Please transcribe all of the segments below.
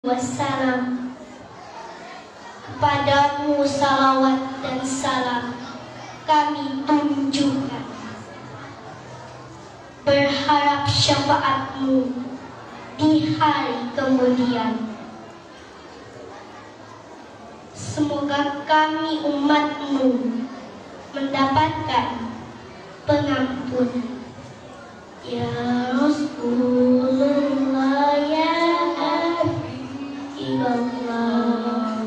Wassalam. Kepadamu salawat dan salam kami tunjukkan, berharap syafaatmu di hari kemudian. Semoga kami umatmu mendapatkan pengampunan. Ya Rasulullah, ya Habibullah,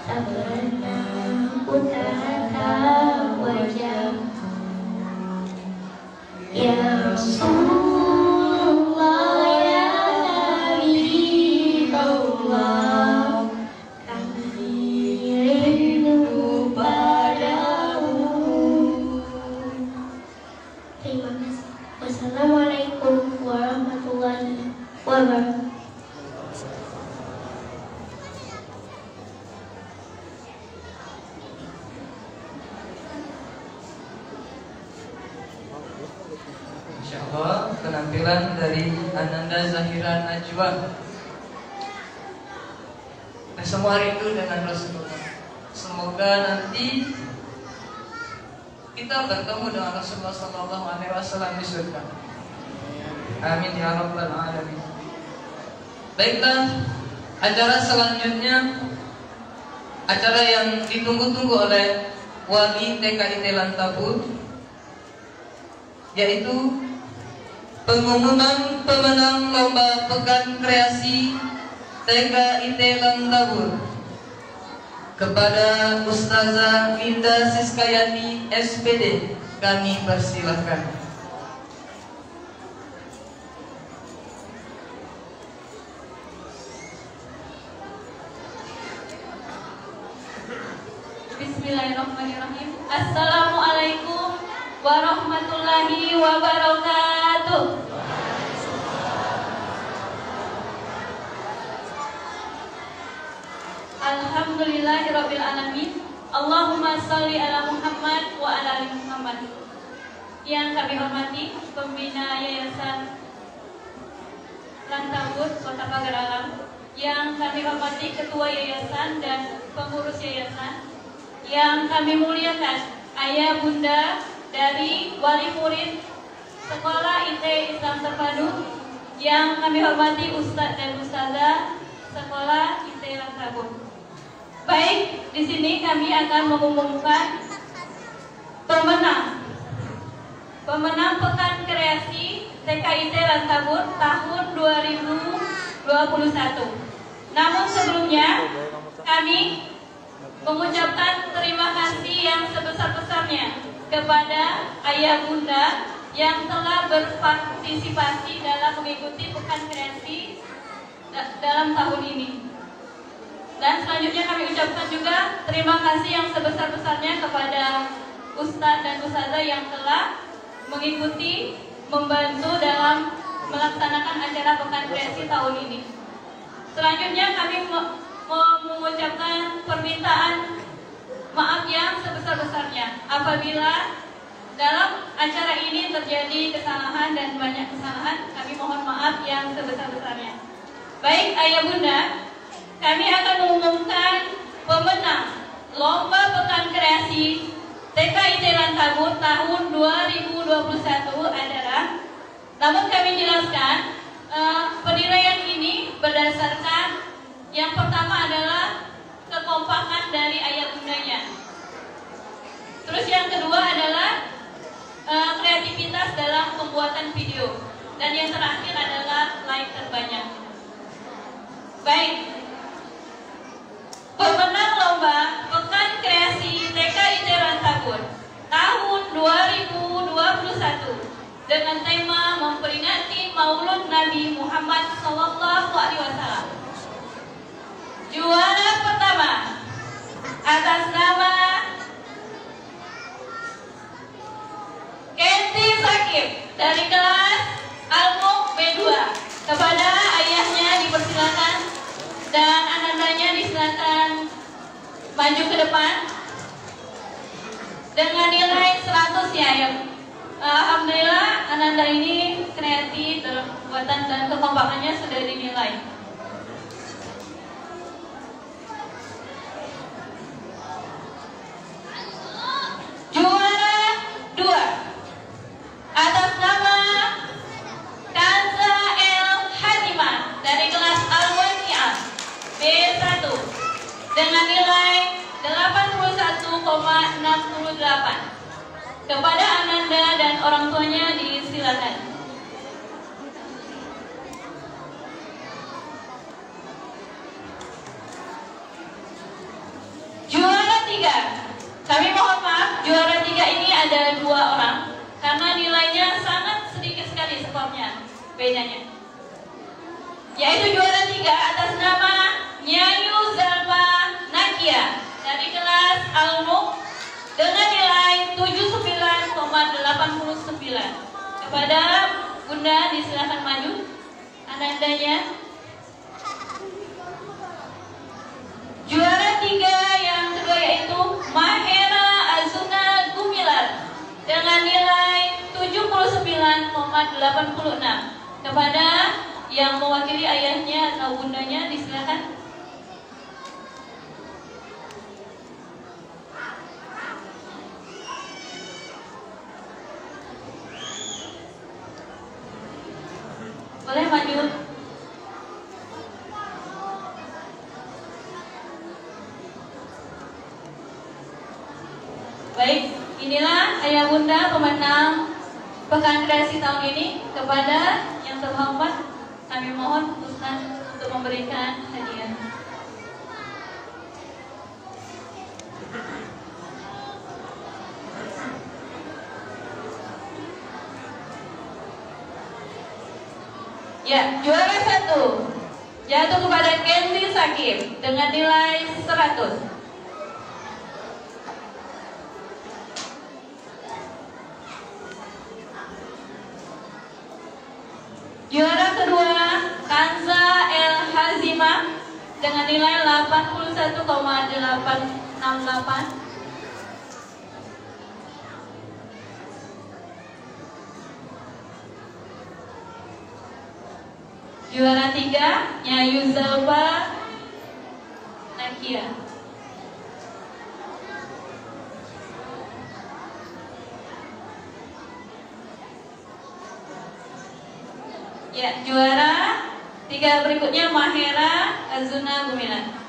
tak pernah ku tatap wajahmu. Ya Rasulullah, ya Habibullah, kami rindu padamu. Terima kasih. Wassalamualaikum warahmatullahi wabarakatuh. Insyaallah penampilan dari Ananda Zahira Najwa. Semua rindu dengan Rasulullah. Semoga nanti kita bertemu dengan Rasulullah SAW di surga. Amin ya rabbal alamin. Baiklah, acara selanjutnya, acara yang ditunggu-tunggu oleh wali TKIT Lantabur, yaitu pengumuman pemenang lomba Pekan Kreasi TKIT Lantabur kepada Ustazah Linda Siskayati SPD. Kami persilahkan. Bismillahirrahmanirrahim. Assalamualaikum warahmatullahi wabarakatuh. Alhamdulillahirabbil alamin. Allahumma shalli ala Muhammad wa ala ali Muhammad. Yang kami hormati pembina Yayasan Lantabur Kota Pagar Alam, yang kami hormati ketua yayasan dan pengurus yayasan, yang kami muliakan ayah bunda dari wali murid Sekolah IT Islam Terpadu, yang kami hormati Ustadz dan Ustazah Sekolah IT Lantabur. Baik, di sini kami akan mengumumkan pemenang Pekan Kreasi TKIT Lantabur tahun 2021. Namun sebelumnya kami mengucapkan terima kasih yang sebesar-besarnya kepada ayah bunda yang telah berpartisipasi dalam mengikuti Pekan Kreasi dalam tahun ini. Dan selanjutnya kami ucapkan juga terima kasih yang sebesar-besarnya kepada Ustadz dan Ustazah yang telah mengikuti, membantu dalam melaksanakan acara Pekan Kreasi tahun ini. Selanjutnya kami mengucapkan permintaan maaf yang sebesar-besarnya apabila dalam acara ini terjadi kesalahan dan banyak kesalahan. Kami mohon maaf yang sebesar-besarnya. Baik ayah bunda, kami akan mengumumkan pemenang Lomba Pekan Kreasi TKIT Lantabur tahun 2021 adalah, namun kami jelaskan penilaian ini berdasarkan yang pertama adalah kekompakan dari ayah bundanya. Terus yang kedua adalah kreativitas dalam pembuatan video, dan yang terakhir adalah like terbanyak. Baik, pemenang lomba Pekan Kreasi TKIT Lantabur tahun 2021 dengan tema memperingati Maulud Nabi Muhammad SAW. Juara pertama atas nama Kenti Sakib dari kelas Almuk B2. Kepada ayahnya dipersilakan dan anandanya disilakan maju ke depan dengan nilai 100 ya. Alhamdulillah Ananda ini kreatif dalam pembuatan dan kekompakannya sudah dinilai. dengan nilai 81,68. Kepada Ananda dan orang tuanya disilakan. Juara 3. Kami mohon maaf, juara 3 ini ada 2 orang karena nilainya sangat sedikit sekali skornya bedanya. Yaitu juara 3 atas nama Nyayu Zalpa Nakia dari kelas Al-Nuk dengan nilai 79,89. Kepada Bunda disilakan maju Anandanya. Juara 3 yang kedua yaitu Mahera Azuna Gumilar dengan nilai 79,86. Kepada yang mewakili ayahnya atau bundanya disilakan. Boleh maju. Baik, inilah ayah bunda pemenang Pekan Kreasi tahun ini. Kepada yang terhormat kami mohon Ustaz untuk memberikan hadiah. Ya, juara 1 jatuh kepada Kenzi Sakib dengan nilai 100. Juara kedua Kanza El Hazimah dengan nilai 81,868. Juara 3 Nyayu Zalpa Nakia. Ya, juara 3 berikutnya Mahera Azuna Gumilar.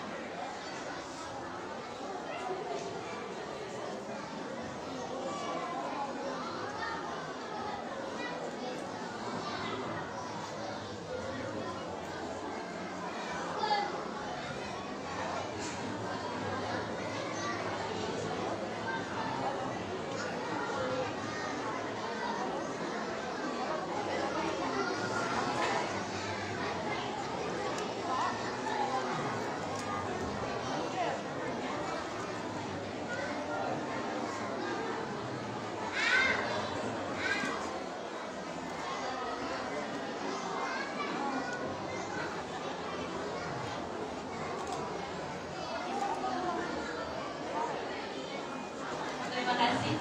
Terima kasih.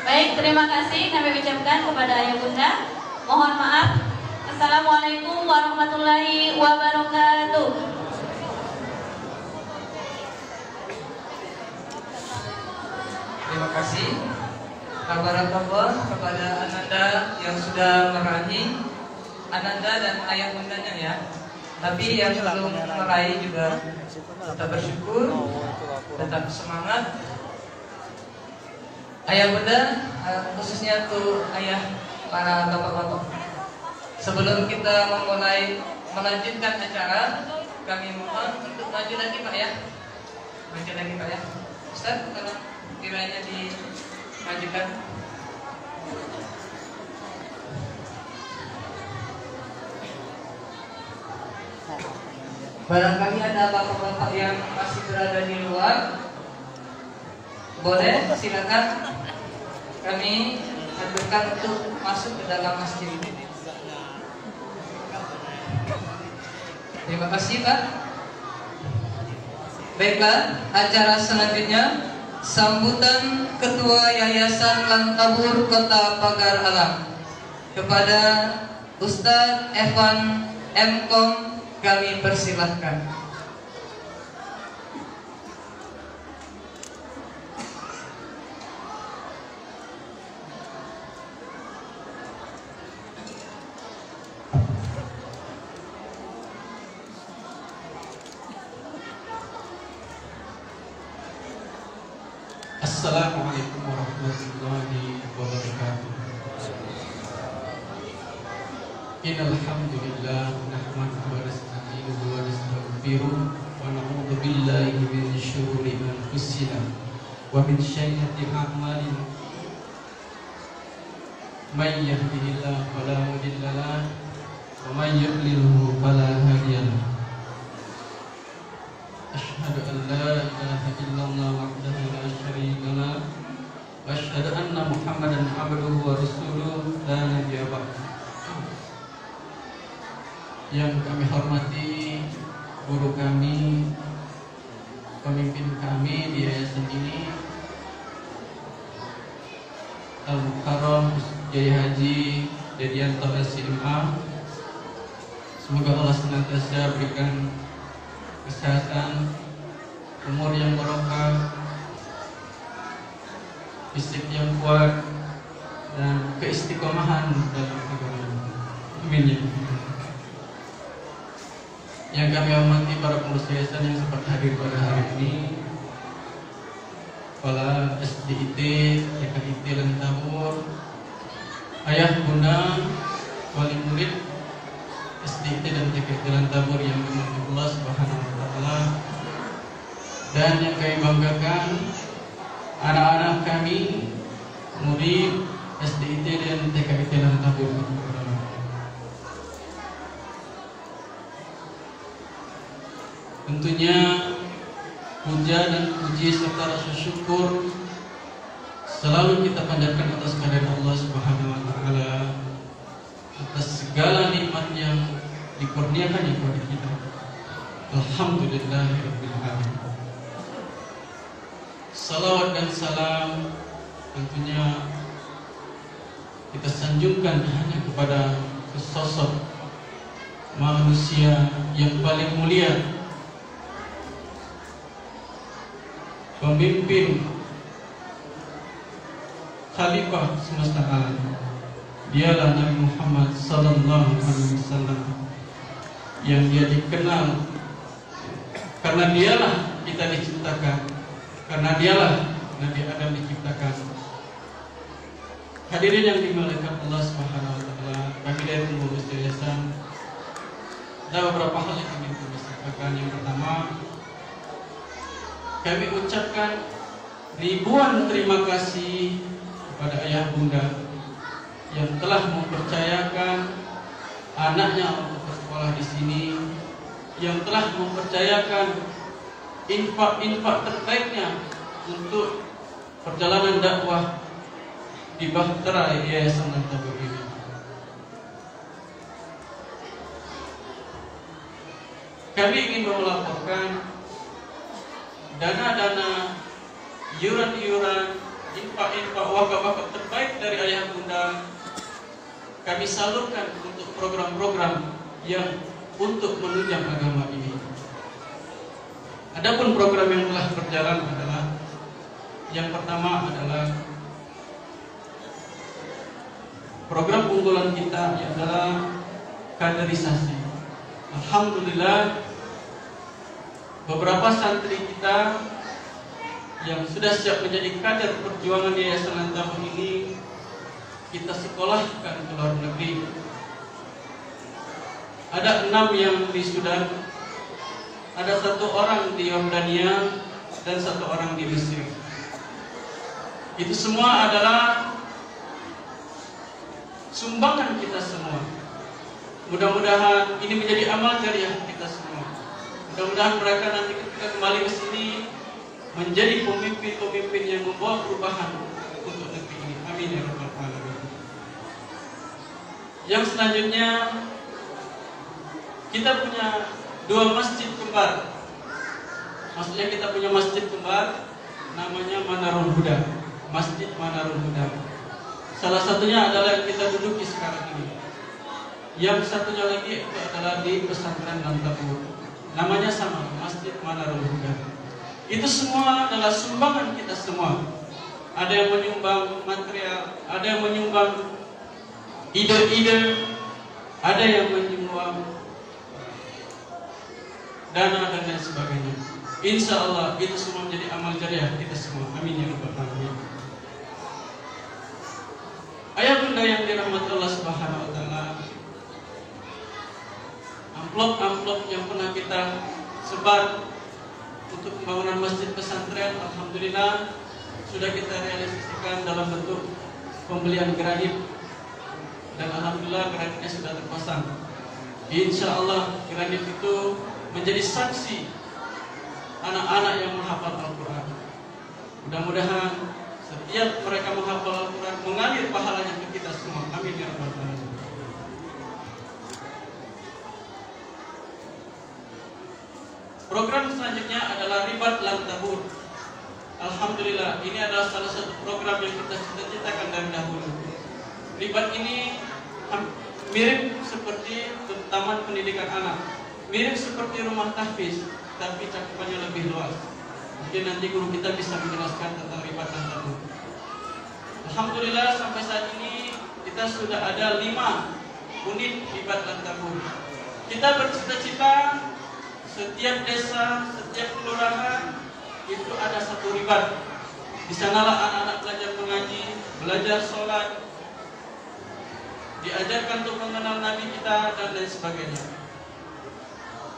Baik, terima kasih kami ucapkan kepada ayah bunda. Mohon maaf. Assalamualaikum warahmatullahi wabarakatuh. Terima kasih Barakallah kepada Ananda yang sudah meraih, Ananda dan ayah bundanya ya. Tapi yang belum meraih juga tetap bersyukur, tetap semangat. Ayah bunda, khususnya tuh ayah para bapak-bapak. Sebelum kita memulai melanjutkan acara, kami mohon untuk maju lagi Pak ya. Maju lagi Pak ya. Ustaz, kalau kiranya dimajukan. Barangkali ada bapak-bapak yang masih berada di luar, boleh silakan kami anjurkan untuk masuk ke dalam masjid ini. Terima kasih Pak. Baiklah, acara selanjutnya sambutan Ketua Yayasan Lantabur Kota Pagar Alam kepada Ustadz Evan M.Com kami persilahkan. Assalamualaikum warahmatullahi wabarakatuh. Innal hamdalillah nahmaduhu wa nasta'inuhu wa nastaghfiruh wa na'udzu billahi min syururi anfusina wa min sayyiati a'malina. May yahdihillahu fala mudilla lahu wa may yudlilhu fala hadiya lahu. Asyhadu an la ilaha illallah wahdahu la syarika lahu wa asyhadu anna Muhammadan abduhu wa rasuluh la nabiyya ba'dahu. Yang kami hormati guru kami, pemimpin kami di yayasan ini, Al-Mukarram Kiai Haji Dedianto SIMA. Semoga Allah senantiasa berikan kesehatan, umur yang barokah, fisik yang kuat, dan keistiqomahan dalam agama. Amin ya. Yang kami hormati para pengurus yayasan yang sempat hadir pada hari ini, Kepala SDIT, TKIT Lentabur, ayah bunda, wali murid SDIT dan TKIT Lentabur yang dimuliakan Allah Subhanahu wa Ta'ala, dan yang kami banggakan anak-anak kami, murid SDIT dan TKIT Lentabur. Tentunya puja dan puji serta rasa syukur selalu kita panjatkan atas kehadirat Allah Subhanahu wa Ta'ala, atas segala nikmat yang dikurniakan kepada kita. Alhamdulillahirabbil alamin. Salawat dan salam tentunya kita sanjungkan hanya kepada sosok manusia yang paling mulia, pemimpin khalifah semesta alam. Dialah Nabi Muhammad sallallahu alaihi wasallam, yang dia dikenal karena dialah kita diciptakan, karena dialah Nabi Adam diciptakan. Hadirin yang dimuliakan Allah Subhanahu wa Ta'ala, kami dari pengurus yayasan ada beberapa hal yang ingin kami sampaikan. Yang pertama, kami ucapkan ribuan terima kasih kepada ayah bunda yang telah mempercayakan anaknya untuk bersekolah di sini, yang telah mempercayakan infak-infak terbaiknya untuk perjalanan dakwah di Bahtera Yayasan Lentabur ini. Kami ingin melaporkan dana-dana, iuran-iuran, infak-infak, wakaf-wakaf terbaik dari ayah bunda kami salurkan untuk program-program yang untuk menunjang agama ini. Adapun program yang telah berjalan adalah, yang pertama adalah program unggulan kita adalah kaderisasi. Alhamdulillah, beberapa santri kita yang sudah siap menjadi kader perjuangan Yayasan Lentabur ini kita sekolahkan ke luar negeri. Ada 6 yang di Sudan, ada 1 orang di Yordania, dan 1 orang di Mesir. Itu semua adalah sumbangan kita semua. Mudah-mudahan ini menjadi amal jariah kita semua. Mudah-mudahan mereka nanti ketika kembali ke sini menjadi pemimpin-pemimpin yang membawa perubahan untuk negeri ini. Amin ya rabbal alamin. Yang selanjutnya, kita punya 2 masjid kembar. Maksudnya kita punya masjid kembar, namanya Manarul Huda, Masjid Manarul Huda. Salah satunya adalah yang kita duduki sekarang ini. Yang satunya lagi itu adalah di pesantren Lentabur. Namanya sama, Masjid Manarul Huda. Itu semua adalah sumbangan kita semua. Ada yang menyumbang material, ada yang menyumbang ide-ide, ada yang menyumbang dana dan lain sebagainya. Insya Allah itu semua menjadi amal jariah kita semua. Amin ya rabbal alamin. Ayah bunda yang dirahmati Allah Subhanahu wa taala, amplop-amplop yang pernah kita sebar untuk pembangunan masjid pesantren, alhamdulillah sudah kita realisasikan dalam bentuk pembelian granit, dan alhamdulillah granitnya sudah terpasang. Insya Allah granit itu menjadi saksi anak-anak yang menghafal Al-Quran. Mudah-mudahan setiap mereka menghafal Al-Quran mengalir pahalanya ke kita semua. Amin ya rabbal alamin. Program selanjutnya adalah Ribat Lan Tabur. Alhamdulillah, ini adalah salah satu program yang kita cita-citakan dari dahulu. Ribat ini mirip seperti taman pendidikan anak, mirip seperti rumah tahfiz, tapi cakupannya lebih luas. Mungkin nanti guru kita bisa menjelaskan tentang Ribat Lan Tabur. Alhamdulillah sampai saat ini kita sudah ada 5 unit Ribat Lan Tabur. Kita bercita-cita setiap desa, setiap kelurahan itu ada satu ribat. Di sanalah anak-anak belajar mengaji, belajar sholat, diajarkan untuk mengenal Nabi kita dan lain sebagainya.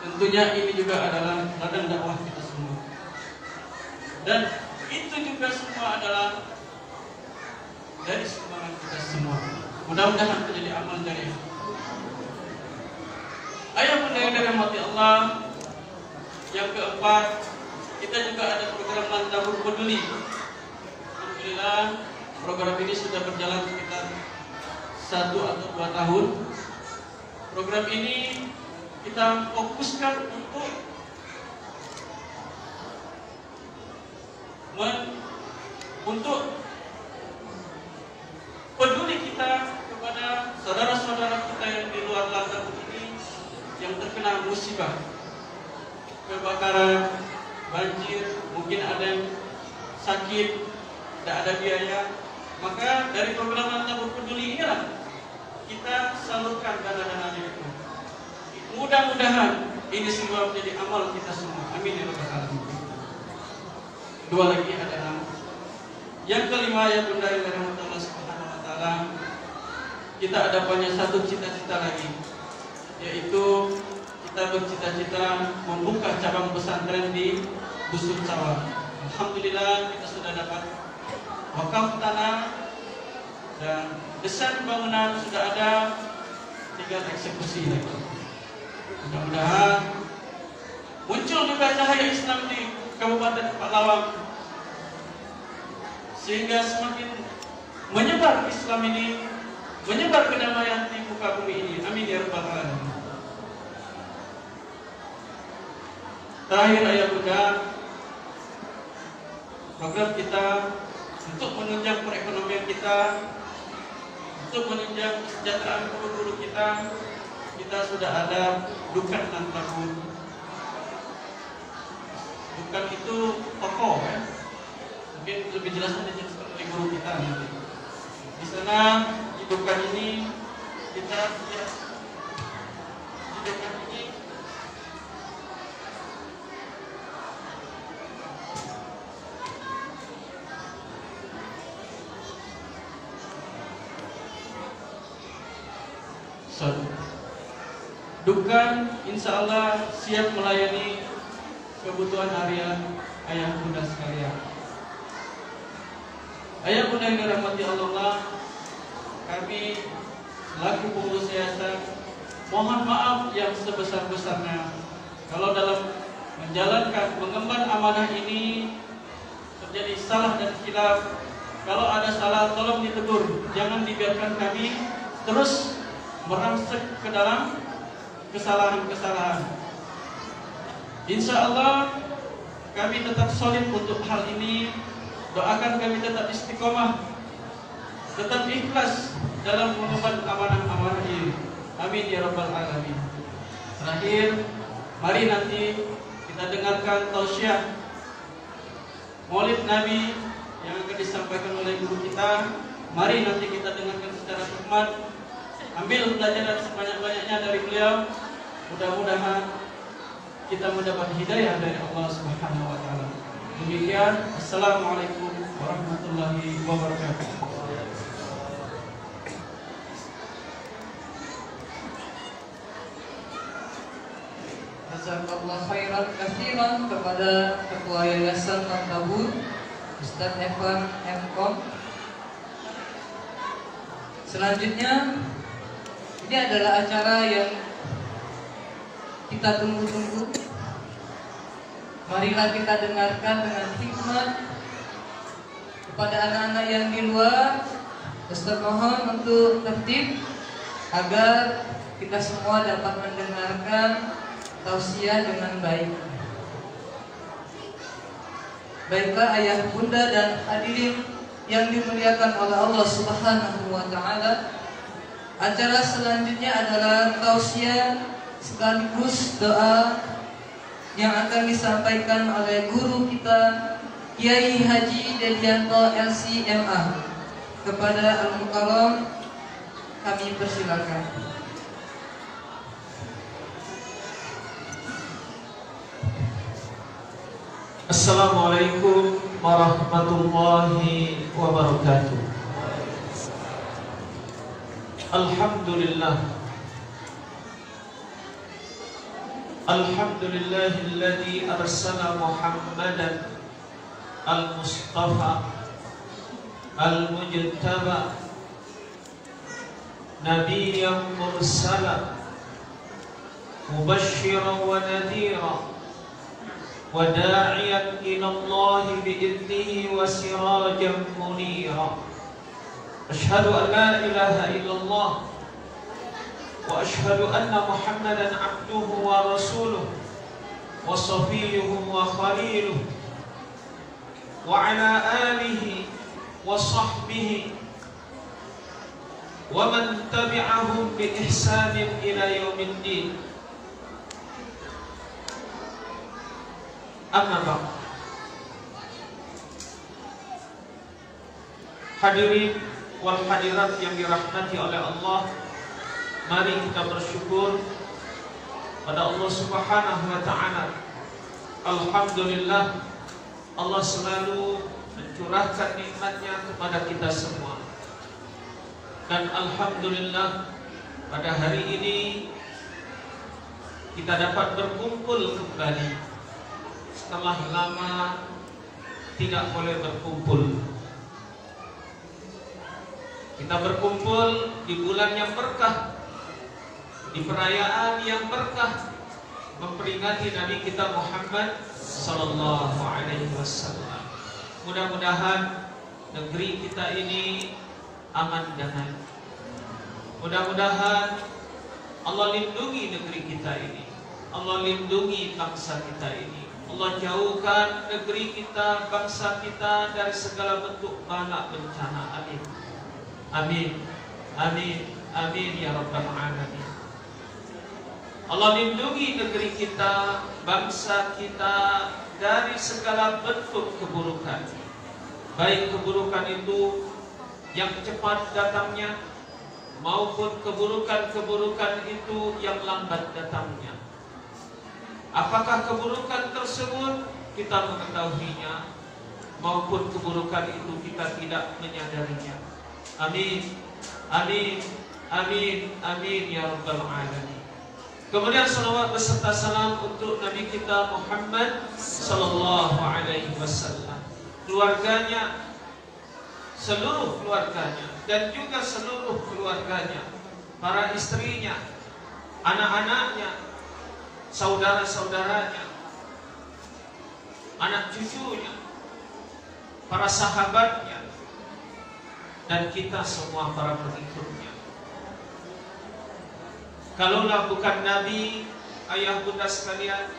Tentunya ini juga adalah ladang dakwah kita semua. Dan itu juga semua adalah dari sumbangan kita semua. Mudah-mudahan menjadi amal jariah. Ayah bunda yang dirahmati Allah, yang keempat, kita juga ada program Lan Tabur Peduli. Alhamdulillah program ini sudah berjalan sekitar 1 atau 2 tahun. Program ini kita fokuskan untuk peduli kita kepada saudara-saudara kita yang di luar Lan Tabur ini yang terkena musibah, kebakaran, banjir, mungkin ada yang sakit, tidak ada biaya. Maka dari program Lan Tabur Peduli inilah kita salurkan dana-dana itu. Mudah-mudahan ini semua menjadi amal kita semua. Amin ya rabbal alamin. 2 lagi adalah yang kelima, ya bunda yang dirahmati Allah Subhanahu wa taala, kita ada banyak satu cita-cita lagi, yaitu kita bercita-cita membuka cabang pesantren di Dusun Sawah. Alhamdulillah kita sudah dapat wakaf tanah dan desain bangunan sudah ada, tinggal eksekusi lagi. Mudah-mudahan muncul juga cahaya Islam di Kabupaten Paklawang, sehingga semakin menyebar Islam ini, menyebar kedamaian di muka bumi ini. Amin ya rabbal alamin. Terakhir ayah bunda, program kita untuk menunjang perekonomian kita, untuk menunjang kesejahteraan guru-guru kita sudah ada Dukan Lan Tabur. Dukan itu toko, ya. Mungkin lebih jelas dijelaskan oleh guru kita nanti. Di sana di Dukan ini kita lihat, di Dukan ini Dukan insya Allah siap melayani kebutuhan harian ayah bunda sekalian. Ayah bunda yang dirahmati Allah, kami selaku pengurus yayasan mohon maaf yang sebesar-besarnya kalau dalam menjalankan mengemban amanah ini terjadi salah dan khilaf. Kalau ada salah tolong ditegur, jangan dibiarkan kami terus merangsek ke dalam kesalahan-kesalahan. Insya Allah kami tetap solid untuk hal ini. Doakan kami tetap istiqomah, tetap ikhlas dalam mengemban amanah-amanah ini. Amin ya rabbal alamin. Terakhir, mari nanti kita dengarkan tausiah Maulid Nabi yang akan disampaikan oleh guru kita. Mari nanti kita dengarkan secara hikmat, ambil pelajaran sebanyak-banyaknya dari beliau. Mudah-mudahan kita mendapat hidayah dari Allah Subhanahu wa taala. Demikian, assalamualaikum warahmatullahi wabarakatuh. Jazakallah khairan katsiran kepada Ketua Yayasan Martabun Ustaz Evan M. Kom. Selanjutnya, ini adalah acara yang kita tunggu-tunggu. Marilah kita dengarkan dengan hikmat. Kepada anak-anak yang di luar, Ustaz mohon untuk tertib agar kita semua dapat mendengarkan tausiah dengan baik. Baiklah ayah, bunda dan hadirin yang dimuliakan oleh Allah Subhanahu wa taala. Acara selanjutnya adalah tausiah sekaligus doa yang akan disampaikan oleh guru kita Kiai Haji Dedianto LC.MA. Kepada Al-Mukarram kami persilakan. Assalamualaikum warahmatullahi wabarakatuh. Alhamdulillah. Alhamdulillahilladzi arsala Muhammadan al-Mustafa al-Mujtaba nabiyyan mursala mubasysyiran wa nadhira وداعيا إلى الله بإذنه وسراجا منيرا أشهد أن لا إله إلا الله وأشهد أن محمدا عبده ورسوله وصفيه وخليله وعلى آله وصحبه ومن تبعهم بإحسان إلى يوم الدين. Amma ba'd. Hadirin wal hadirat yang dirahmati oleh Allah, mari kita bersyukur pada Allah Subhanahu wa taala. Alhamdulillah, Allah selalu mencurahkan nikmat-Nya kepada kita semua. Dan alhamdulillah, pada hari ini kita dapat berkumpul kembali setelah lama tidak boleh berkumpul. Kita berkumpul di bulan yang berkah, di perayaan yang berkah, memperingati Nabi kita Muhammad sallallahu alaihi wasallam. Mudah-mudahan negeri kita ini aman damai. Mudah-mudahan Allah lindungi negeri kita ini. Allah lindungi bangsa kita ini. Allah jauhkan negeri kita, bangsa kita dari segala bentuk bala bencana. Amin. Amin. Amin. Amin ya rabbal alamin. Allah lindungi negeri kita, bangsa kita dari segala bentuk keburukan. Baik keburukan itu yang cepat datangnya maupun keburukan-keburukan itu yang lambat datangnya. Apakah keburukan tersebut kita mengetahuinya maupun keburukan itu kita tidak menyadarinya. Amin. Amin. Amin. Amin ya rabbal alamin. Kemudian salawat beserta salam untuk Nabi kita Muhammad sallallahu alaihi wasallam, keluarganya, seluruh keluarganya dan juga seluruh keluarganya, para istrinya, anak-anaknya, saudara-saudaranya, anak cucunya, para sahabatnya, dan kita semua para pengikutnya. Kalaulah bukan Nabi, ayah bunda sekalian,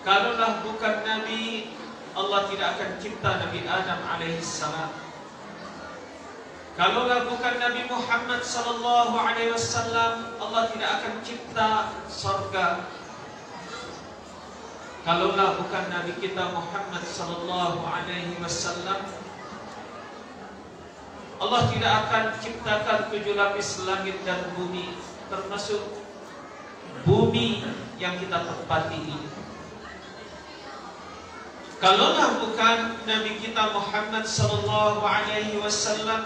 kalaulah bukan Nabi, Allah tidak akan cipta Nabi Adam alaihissalam. Kalaulah bukan Nabi Muhammad sallallahu alaihi wasallam, Allah tidak akan cipta surga. Kalaulah bukan Nabi kita Muhammad sallallahu alaihi wasallam, Allah tidak akan ciptakan 7 lapis langit dan bumi, termasuk bumi yang kita tempati ini. Kalaulah bukan Nabi kita Muhammad sallallahu alaihi wasallam,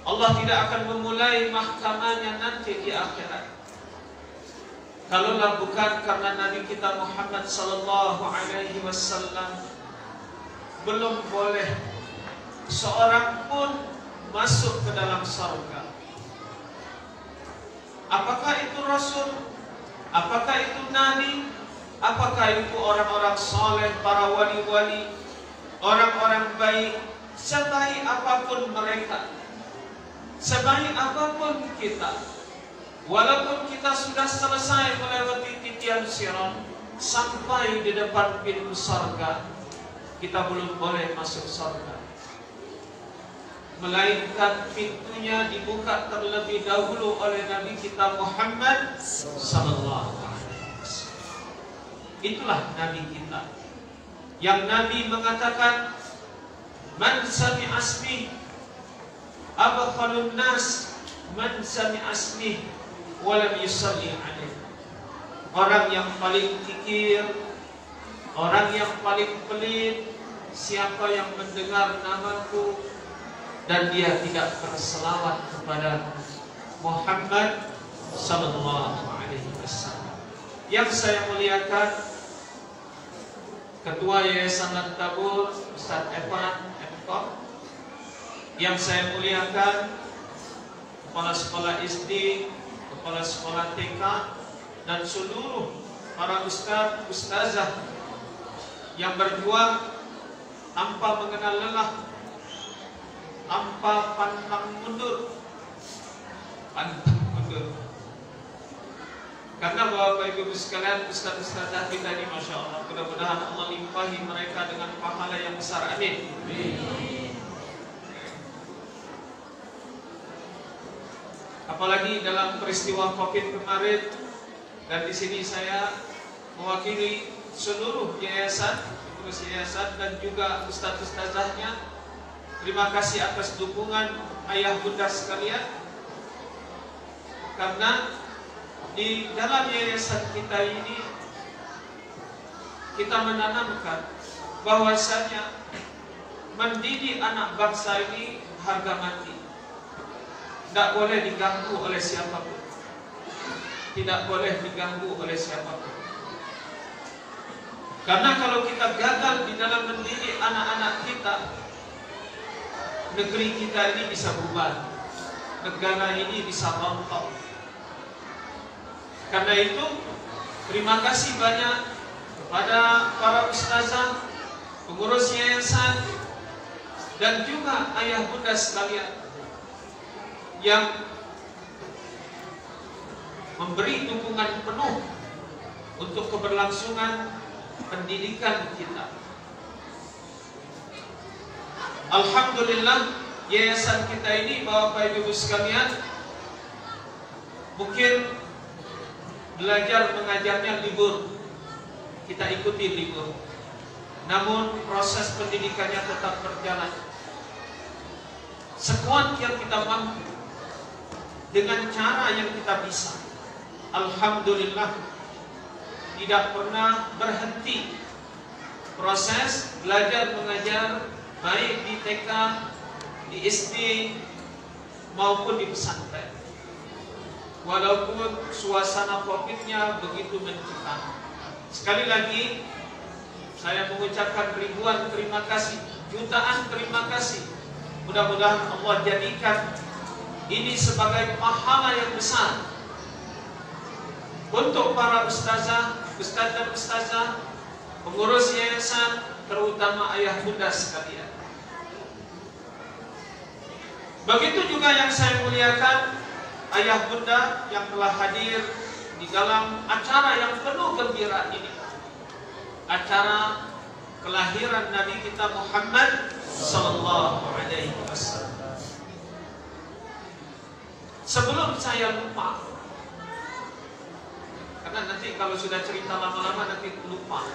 Allah tidak akan memulai mahkamahnya nanti di akhirat. Kalaulah bukan karena Nabi kita Muhammad sallallahu alaihi wasallam, belum boleh seorang pun masuk ke dalam surga. Apakah itu Rasul? Apakah itu Nabi? Apakah itu orang-orang soleh, para wali-wali, orang-orang baik? Sebaik apapun mereka, sebaik apapun kita, walaupun kita sudah selesai melewati titian sirat sampai di depan pintu surga, kita belum boleh masuk surga, melainkan pintunya dibuka terlebih dahulu oleh Nabi kita Muhammad sallallahu alaihi wasallam. Itulah Nabi kita, yang Nabi mengatakan, man sami'a asmi abkhalun nas man sami'a asmi wa lam yusalli alaihi. Orang yang paling kikir, orang yang paling pelit, siapa yang mendengar namaku dan dia tidak berselawat kepada Muhammad sallallahu alaihi wasallam. Yang saya muliakan, Ketua Yayasan Lantabur Ustaz Evan Mkom, yang saya muliakan Kepala Sekolah SD, Kepala Sekolah TK, dan seluruh para ustaz, ustazah yang berjuang tanpa mengenal lelah, tanpa pantang mundur. Karena Bapak Ibu sekalian, ustaz-ustazah kita ini Masya Allah, mudah-mudahan Allah limpahi mereka dengan pahala yang besar. Amin. Apalagi dalam peristiwa COVID kemarin, dan di sini saya mewakili seluruh yayasan, pengurus yayasan dan juga ustaz-ustazahnya. Terima kasih atas dukungan ayah bunda sekalian, karena di dalam yayasan kita ini kita menanamkan bahwasanya mendidik anak bangsa ini harga mati. Tidak boleh diganggu oleh siapapun. Tidak boleh diganggu oleh siapapun. Karena kalau kita gagal di dalam mendidik anak-anak kita, negeri kita ini bisa bubar, negara ini bisa rontok. Karena itu, terima kasih banyak kepada para ustazah, pengurus yayasan, dan juga ayah bunda sekalian yang memberi dukungan penuh untuk keberlangsungan pendidikan kita. Alhamdulillah, yayasan kita ini, Bapak Ibu sekalian, mungkin belajar mengajarnya libur, kita ikuti libur, namun proses pendidikannya tetap berjalan. Sekuat yang kita mampu, dengan cara yang kita bisa, alhamdulillah, tidak pernah berhenti proses belajar mengajar, baik di TK, di SD maupun di pesantren. Walaupun suasana COVID-nya begitu mencekam. Sekali lagi saya mengucapkan ribuan terima kasih, jutaan terima kasih. Mudah-mudahan Allah jadikan ini sebagai pahala yang besar untuk para ustazah, ustaz dan ustazah, pengurus yayasan, terutama ayah bunda sekalian. Begitu juga yang saya muliakan, ayah bunda yang telah hadir di dalam acara yang penuh gembira ini, acara kelahiran Nabi kita Muhammad sallallahu alaihi wasallam. Sebelum saya lupa, karena nanti kalau sudah cerita lama-lama nanti lupa.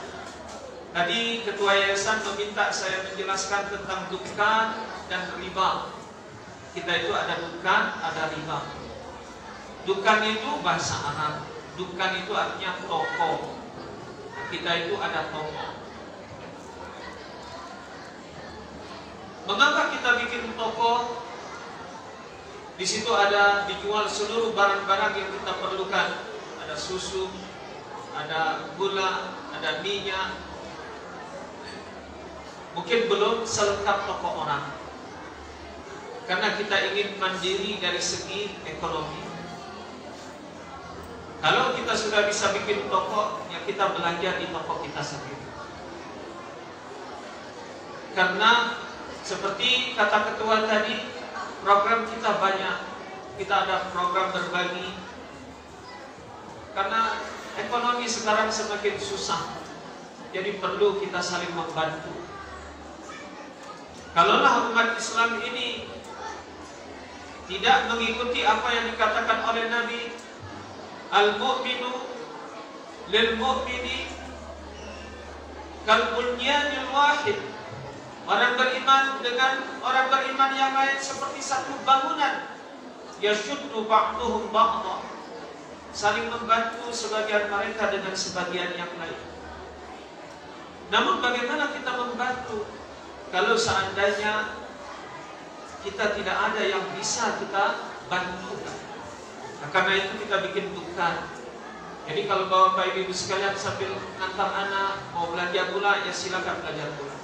Tadi ketua yayasan meminta saya menjelaskan tentang dukan dan riba. Kita itu ada dukan, ada riba. Dukan itu bahasa Arab. Dukan itu artinya toko. kita itu ada toko. Mengapa kita bikin toko? Di situ ada dijual seluruh barang-barang yang kita perlukan. Ada susu, ada gula, ada minyak. Mungkin belum selengkap toko orang, karena kita ingin mandiri dari segi ekonomi. Kalau kita sudah bisa bikin toko, ya kita belanja di toko kita sendiri. Karena seperti kata ketua tadi, program kita banyak. Kita ada program berbagi. Karena ekonomi sekarang semakin susah, jadi perlu kita saling membantu. Kalaulah umat Islam ini tidak mengikuti apa yang dikatakan oleh Nabi, al-mu'minu lil-mu'mini kal-bunyanil wahid. Orang beriman dengan orang beriman yang lain seperti satu bangunan. Yashuddu ba'duhum ba'dha. Saling membantu sebagian mereka dengan sebagian yang lain. Namun bagaimana kita membantu kalau seandainya kita tidak ada yang bisa kita bantu? Nah, karena itu kita bikin dukan. Jadi kalau bapak ibu sekalian sambil ngantar anak mau belanja gula, ya silakan belanja gula.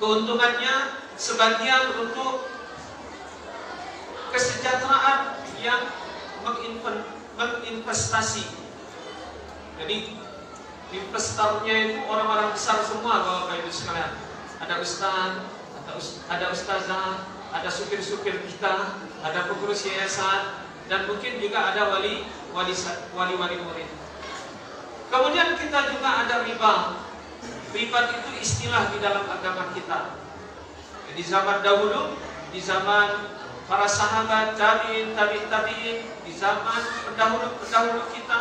Keuntungannya sebagian untuk kesejahteraan yang menginvestasi. Jadi investornya itu orang-orang besar semua bapak ibu sekalian. Ada ustaz, ada ustazah, ada supir-supir kita, ada pengurus yayasan, dan mungkin juga ada wali murid. Kemudian kita juga ada riba. Riba itu istilah di dalam agama kita. Di zaman dahulu, di zaman para sahabat, tabi'in, di zaman pendahulu kita,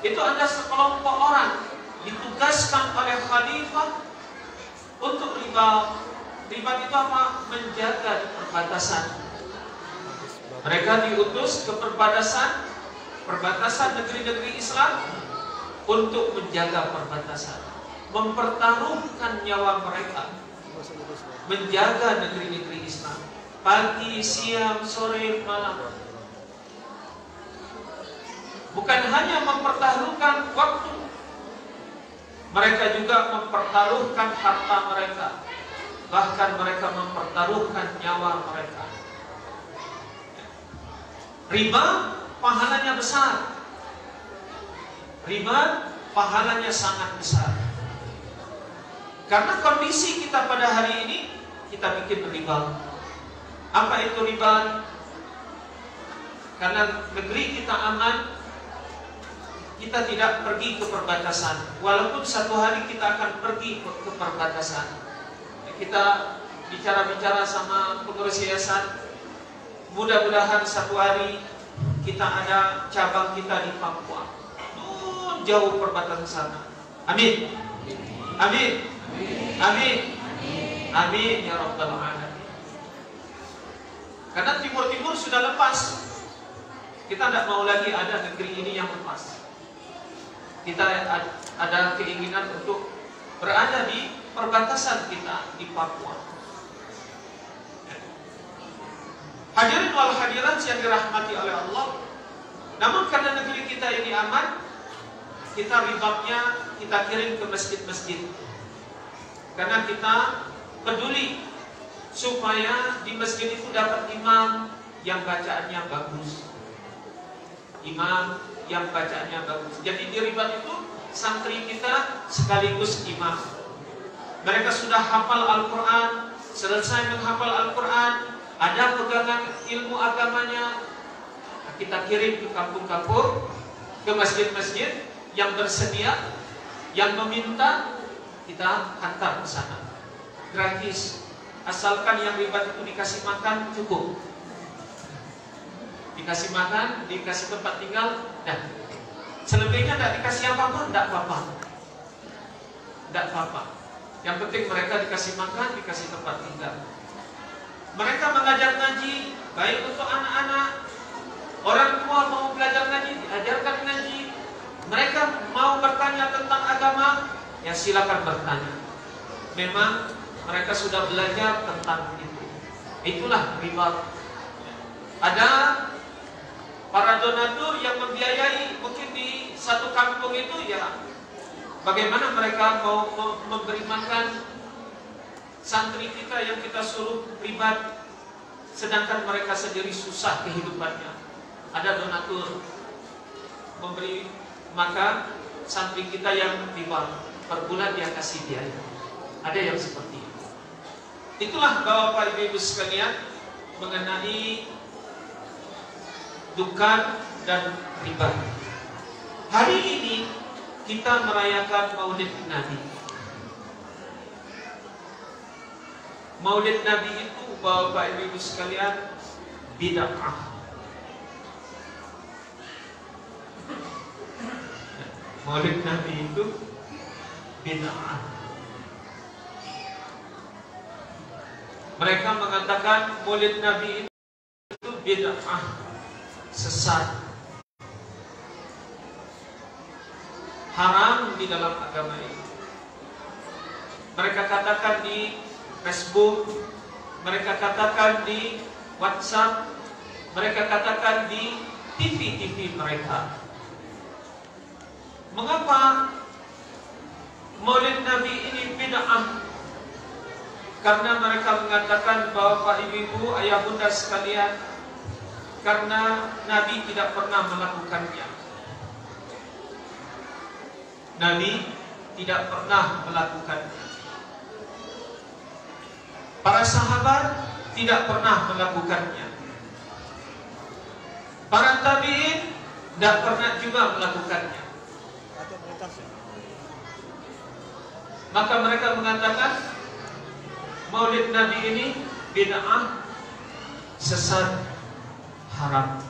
itu ada sekelompok orang ditugaskan oleh khalifah untuk riba. Riba itu apa? Menjaga di perbatasan. Mereka diutus ke perbatasan negeri-negeri Islam untuk menjaga perbatasan, mempertaruhkan nyawa mereka, menjaga negeri-negeri Islam. Pagi, siang, sore, malam. Bukan hanya mempertaruhkan waktu, mereka juga mempertaruhkan harta mereka. Bahkan mereka mempertaruhkan nyawa mereka. Riba pahalanya besar. Riba pahalanya sangat besar. Karena kondisi kita pada hari ini, kita bikin riba. Apa itu riba? Karena negeri kita aman, kita tidak pergi ke perbatasan. Walaupun satu hari kita akan pergi ke perbatasan. Kita bicara-bicara sama pengurus yayasan, mudah-mudahan satu hari kita ada cabang kita di Papua. Jauh perbatasan sana. Amin. Amin. Amin. Amin ya rabbal alamin. Karena timur-timur sudah lepas. Kita tidak mau lagi ada negeri ini yang lepas. Kita ada keinginan untuk berada di perbatasan kita di Papua. Hadirin wal hadirat yang dirahmati oleh Allah. Namun karena negeri kita ini aman, kita ribabnya kita kirim ke masjid-masjid. Karena kita peduli supaya di masjid itu dapat imam yang bacaannya bagus. Imam yang bacaannya bagus. Jadi di ribat itu santri kita sekaligus imam. Mereka sudah hafal Al-Quran, selesai menghafal Al-Quran, ada pegangan ilmu agamanya. Nah, kita kirim ke kampung-kampung, ke masjid-masjid yang bersedia, yang meminta, kita hantar ke sana. Gratis. Asalkan yang ribat itu dikasih makan, cukup. Dikasih makan, dikasih tempat tinggal, dan selebihnya tidak dikasih apa-apa, tidak apa-apa. Tidak apa-apa. Yang penting mereka dikasih makan, dikasih tempat tinggal. Mereka mengajar ngaji, baik untuk anak-anak. Orang tua mau belajar ngaji, diajarkan ngaji. mereka mau bertanya tentang agama, ya silakan bertanya. Memang mereka sudah belajar tentang itu. Itulah riba. Ada para donatur yang membiayai, mungkin di satu kampung itu ya bagaimana mereka mau memberi makan santri kita yang kita suruh ribat, sedangkan mereka sendiri susah kehidupannya. Ada donatur memberi makan santri kita yang ribat, per bulan dia kasih biaya. Ada yang seperti itu. Itulah Bapak Ibu sekalian mengenai dukan dan riba. Hari ini kita merayakan Maulid Nabi. Maulid Nabi itu Bapak Ibu sekalian bid'ah. Maulid Nabi itu bid'ah. Mereka mengatakan Maulid Nabi itu bid'ah, sesat, haram di dalam agama ini. Mereka katakan di Facebook, mereka katakan di WhatsApp, mereka katakan di TV mereka. Mengapa Maulid Nabi ini bid'ah? Karena mereka mengatakan bahwa Bapak Ibu, ayah bunda sekalian, karena Nabi tidak pernah melakukannya. Nabi tidak pernah melakukannya. Para sahabat tidak pernah melakukannya. Para tabi'in tidak pernah juga melakukannya. Maka mereka mengatakan Maulid Nabi ini bid'ah, sesat, haram.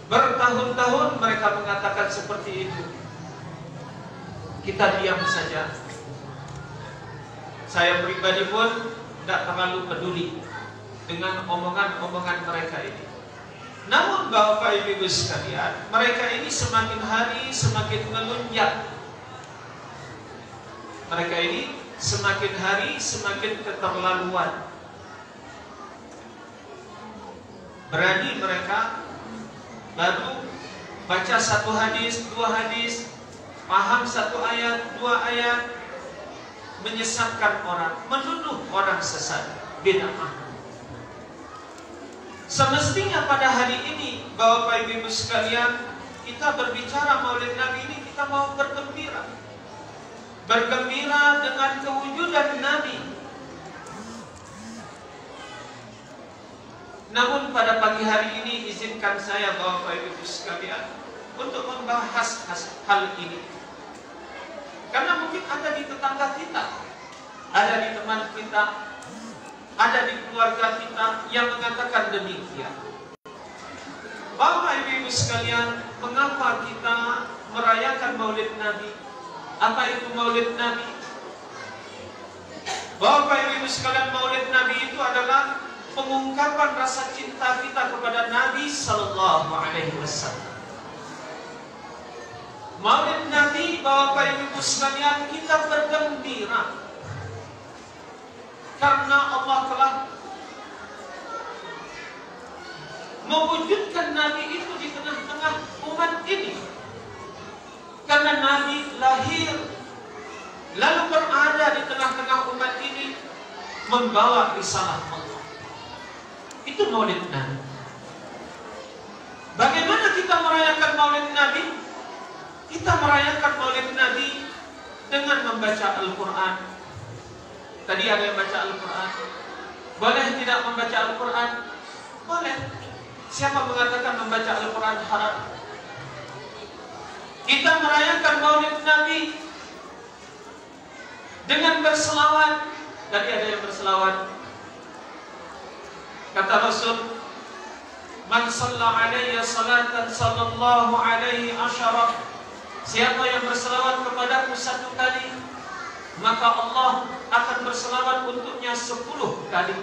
Bertahun-tahun mereka mengatakan seperti itu. Kita diam saja. Saya pribadi pun tidak terlalu peduli dengan omongan-omongan mereka ini. Namun Bapak Ibu sekalian, mereka ini semakin hari semakin melunjak. Mereka ini semakin hari semakin keterlaluan. Berani mereka baru baca satu hadis, dua hadis, paham satu ayat, dua ayat, menyesatkan orang, menuduh orang sesat, bid'ah. Semestinya pada hari ini Bapak Ibu sekalian, kita berbicara Maulid Nabi ini, kita mau bergembira. Bergembira dengan kewujudan Nabi. Namun pada pagi hari ini izinkan saya Bapak Ibu sekalian untuk membahas hal ini. Karena mungkin ada di tetangga kita, ada di teman kita, ada di keluarga kita yang mengatakan demikian. Bapak Ibu sekalian, mengapa kita merayakan Maulid Nabi? Apa itu Maulid Nabi? Bapak Ibu sekalian, Maulid Nabi itu adalah pengungkapan rasa cinta kita kepada Nabi Sallallahu Alaihi Wasallam. Maulid Nabi, Bapak Ibu sekalian, kita bergembira karena Allah telah mewujudkan Nabi itu di tengah-tengah umat ini. Karena Nabi lahir lalu berada di tengah-tengah umat ini membawa risalah Allah. Itu Maulid Nabi. Bagaimana kita merayakan Maulid Nabi? Kita merayakan Maulid Nabi dengan membaca Al-Quran. Tadi ada yang baca Al-Quran. Boleh tidak membaca Al-Quran? Boleh. Siapa mengatakan membaca Al-Quran haram? Kita merayakan Maulid Nabi dengan berselawat. Tadi ada yang berselawat. Kata Rasul, "Man shalla alayya salatan sallallahu alaihi asyara." Siapa yang berselawat kepadaku satu kali, maka Allah akan berselawat untuknya 10 kali.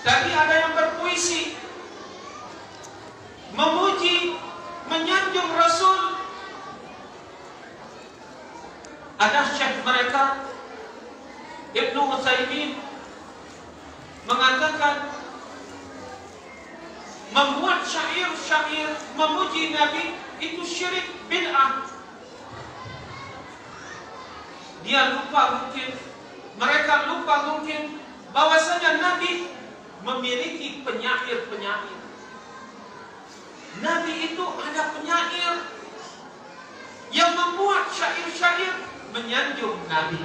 Tadi ada yang berpuisi. memuji, menyanjung Rasul. Ada syekh mereka Ibnu Utsaimin mengatakan membuat syair-syair memuji Nabi itu syirik, bid'ah. Mereka lupa mungkin bahwasanya Nabi memiliki penyair-penyair. Nabi itu ada penyair yang membuat syair-syair menyanjung Nabi.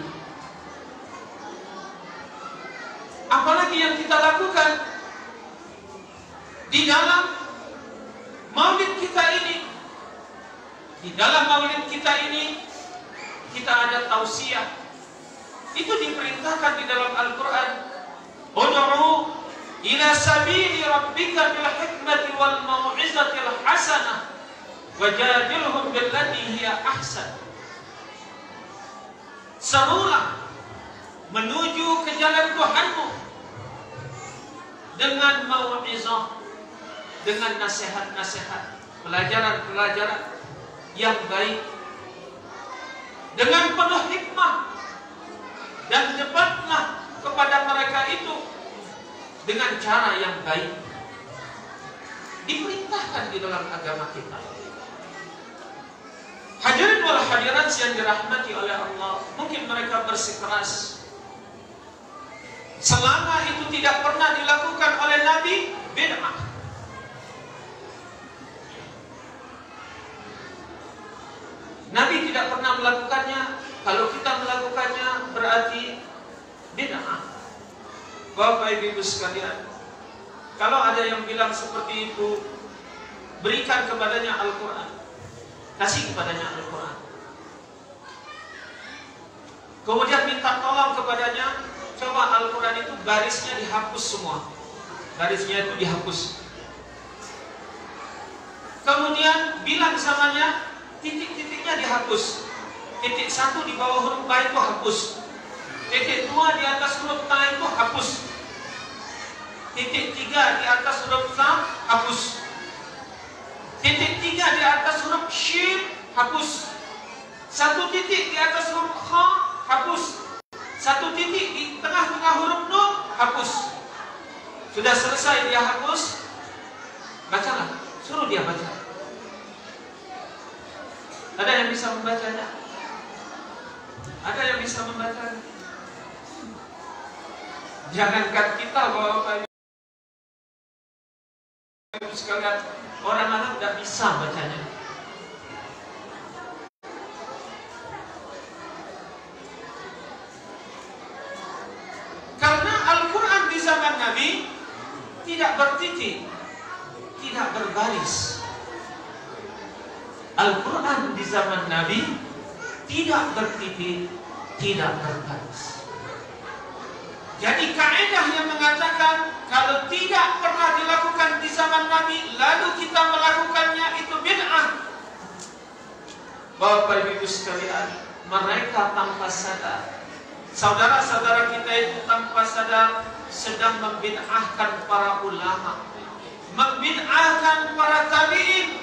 Apalagi yang kita lakukan di dalam maulid kita ini. Di dalam maulid kita ini kita ada tausiah. Itu diperintahkan di dalam Al-Quran. Ud'u ila sabili rabbika bil hikmati wal mau'izatil hasanah wajadilhum billati hiya ahsan. Serulah menuju ke jalan Tuhanmu dengan mau'izah, dengan nasihat-nasihat, pelajaran-pelajaran yang baik, dengan penuh hikmah, dan debatlah kepada mereka itu dengan cara yang baik. Diperintahkan di dalam agama kita. Hadirin wal hadirat yang dirahmati oleh Allah, mungkin mereka bersikeras. Selama itu tidak pernah dilakukan oleh Nabi, bid'ah. Nabi tidak pernah melakukannya. Kalau kita melakukannya berarti bid'ah. Bapak Ibu sekalian, kalau ada yang bilang seperti itu, berikan kepadanya Al-Quran. Kasih kepadanya Al-Quran. Kemudian minta tolong kepadanya, coba Al-Quran itu garisnya dihapus semua. Garisnya itu dihapus. Kemudian bilang samanya, titik-titiknya dihapus. Titik 1 di bawah huruf Ba itu hapus. Titik 2 di atas huruf Ta itu hapus. Titik 3 di atas huruf Ta hapus. Titik 3 di atas huruf Shin hapus. 1 titik di atas huruf Kha hapus. 1 titik di tengah-tengah huruf Nun hapus. Sudah selesai dia hapus, bacalah, suruh dia baca. Ada yang bisa membacanya? Ada yang bisa membacanya? Jangankan kita, Bapak Ibu sekalian, orang-orang tidak bisa bacanya. Karena Al-Quran di zaman Nabi tidak bertitik, tidak berbaris. Al-Quran di zaman Nabi tidak bertitik, tidak berbaris. Jadi kaidah yang mengatakan kalau tidak pernah dilakukan di zaman Nabi lalu kita melakukannya itu bid'ah. Bapak Ibu sekalian, mereka tanpa sadar, saudara-saudara kita itu tanpa sadar sedang membid'ahkan para ulama, membid'ahkan para tabi'in,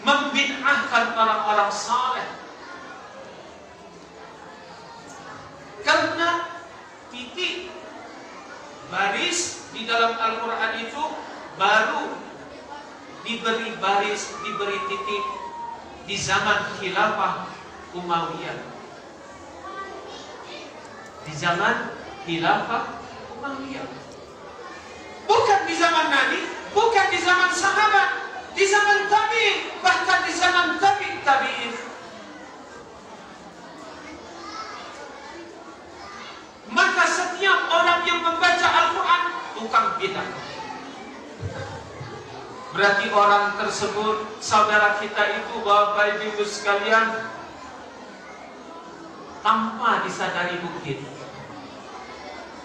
membid'ahkan para orang saleh. Karena titik baris di dalam Al-Quran itu baru diberi baris, diberi titik di zaman khilafah Umayyah. Di zaman khilafah Umayyah. Bukan di zaman Nabi, bukan di zaman sahabat, di zaman tabi'in, bahkan di zaman tabi'in. Maka setiap orang yang membaca Al-Quran bukan bid'ah. Berarti orang tersebut, saudara kita itu, Bapak Ibu sekalian, tanpa disadari mungkin.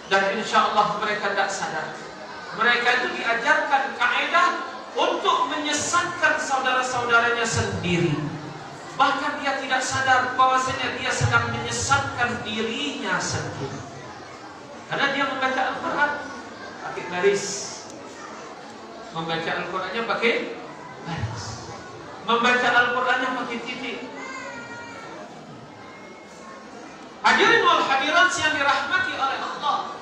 Dan insya Allah mereka tidak sadar. Mereka itu diajarkan kaidah untuk menyesatkan saudara-saudaranya sendiri. Bahkan dia tidak sadar bahwasanya dia sedang menyesatkan dirinya sendiri. Karena dia membaca Al-Quran pakai garis, Membaca Al-Qur'annya pakai baris. Membaca Al-Qur'annya pakai titik. Hadirin wal hadirat yang dirahmati oleh Allah.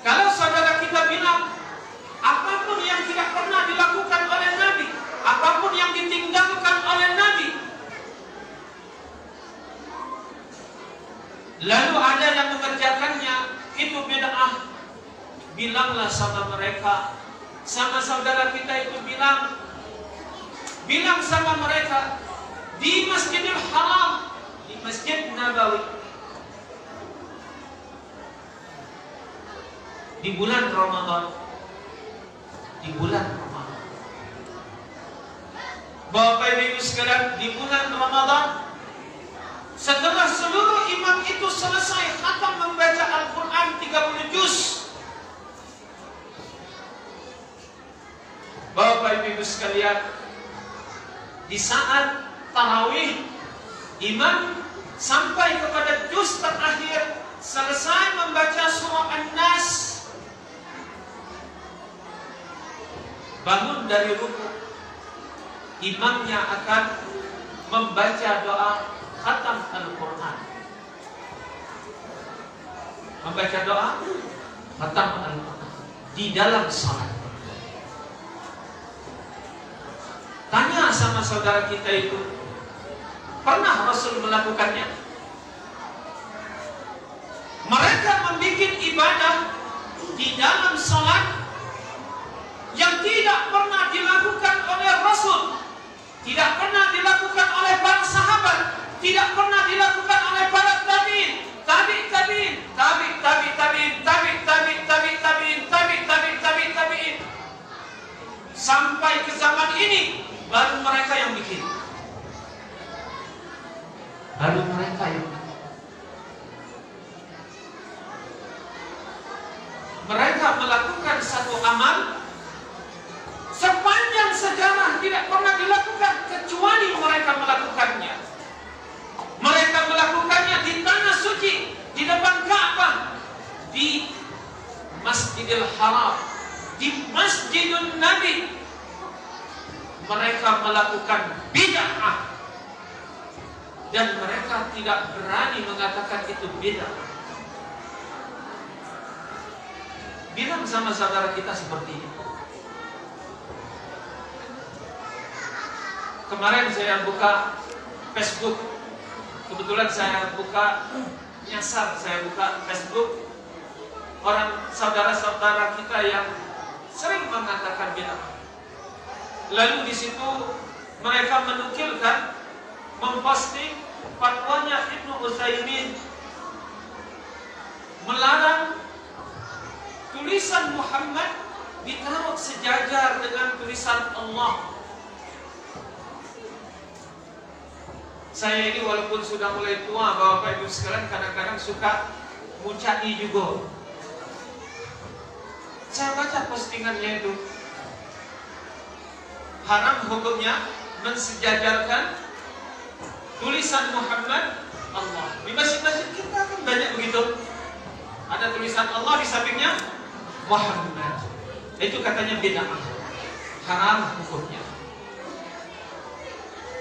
Kalau saudara kita bilang apapun yang tidak pernah dilakukan oleh Nabi, apapun yang ditinggalkan oleh Nabi, lalu ada yang mengerjakannya, itu bid'ah. Bilanglah sama mereka, sama saudara kita itu bilang sama mereka di Masjidil Haram, di Masjid Nabawi, di bulan Ramadan, Bapak Ibu sekalian, di bulan Ramadan, setelah seluruh imam itu selesai khatam membaca Al-Quran 30 juz, Bapak Ibu sekalian, di saat tarawih, imam sampai kepada juz terakhir, selesai membaca surah An-Nas, bangun dari ruku, imamnya akan membaca doa khatam Al-Quran. Membaca doa khatam Al-Quran di dalam salat. Tanya sama saudara kita itu, pernah Rasul melakukannya? Mereka membuat ibadah di dalam salat yang tidak pernah dilakukan oleh Rasul, tidak pernah dilakukan oleh para sahabat, tidak pernah dilakukan oleh para tabi'in, sampai ke zaman ini baru mereka yang bikin. Mereka melakukan satu amal sepanjang sejarah tidak pernah dilakukan kecuali mereka melakukannya. Mereka melakukannya di tanah suci, di depan Ka'bah, di Masjidil Haram, di Masjidun Nabi. Mereka melakukan bid'ah dan mereka tidak berani mengatakan itu bid'ah. Bilang sama saudara kita seperti ini. Kemarin saya buka Facebook, kebetulan saya buka nyasar, saya buka Facebook orang saudara-saudara kita yang sering mengatakan bid'ah. Lalu di situ mereka menukilkan, memposting fatwanya Ibnu Utsaimin melarang tulisan Muhammad ditaruh sejajar dengan tulisan Allah. Saya ini walaupun sudah mulai tua, Bapak Ibu sekalian, kadang-kadang suka muncai juga. Saya baca postingannya itu, haram hukumnya mensejajarkan tulisan Muhammad Allah. Di masjid-masjid kita kan banyak begitu, ada tulisan Allah di sampingnya Muhammad. Itu katanya bid'ah, haram hukumnya.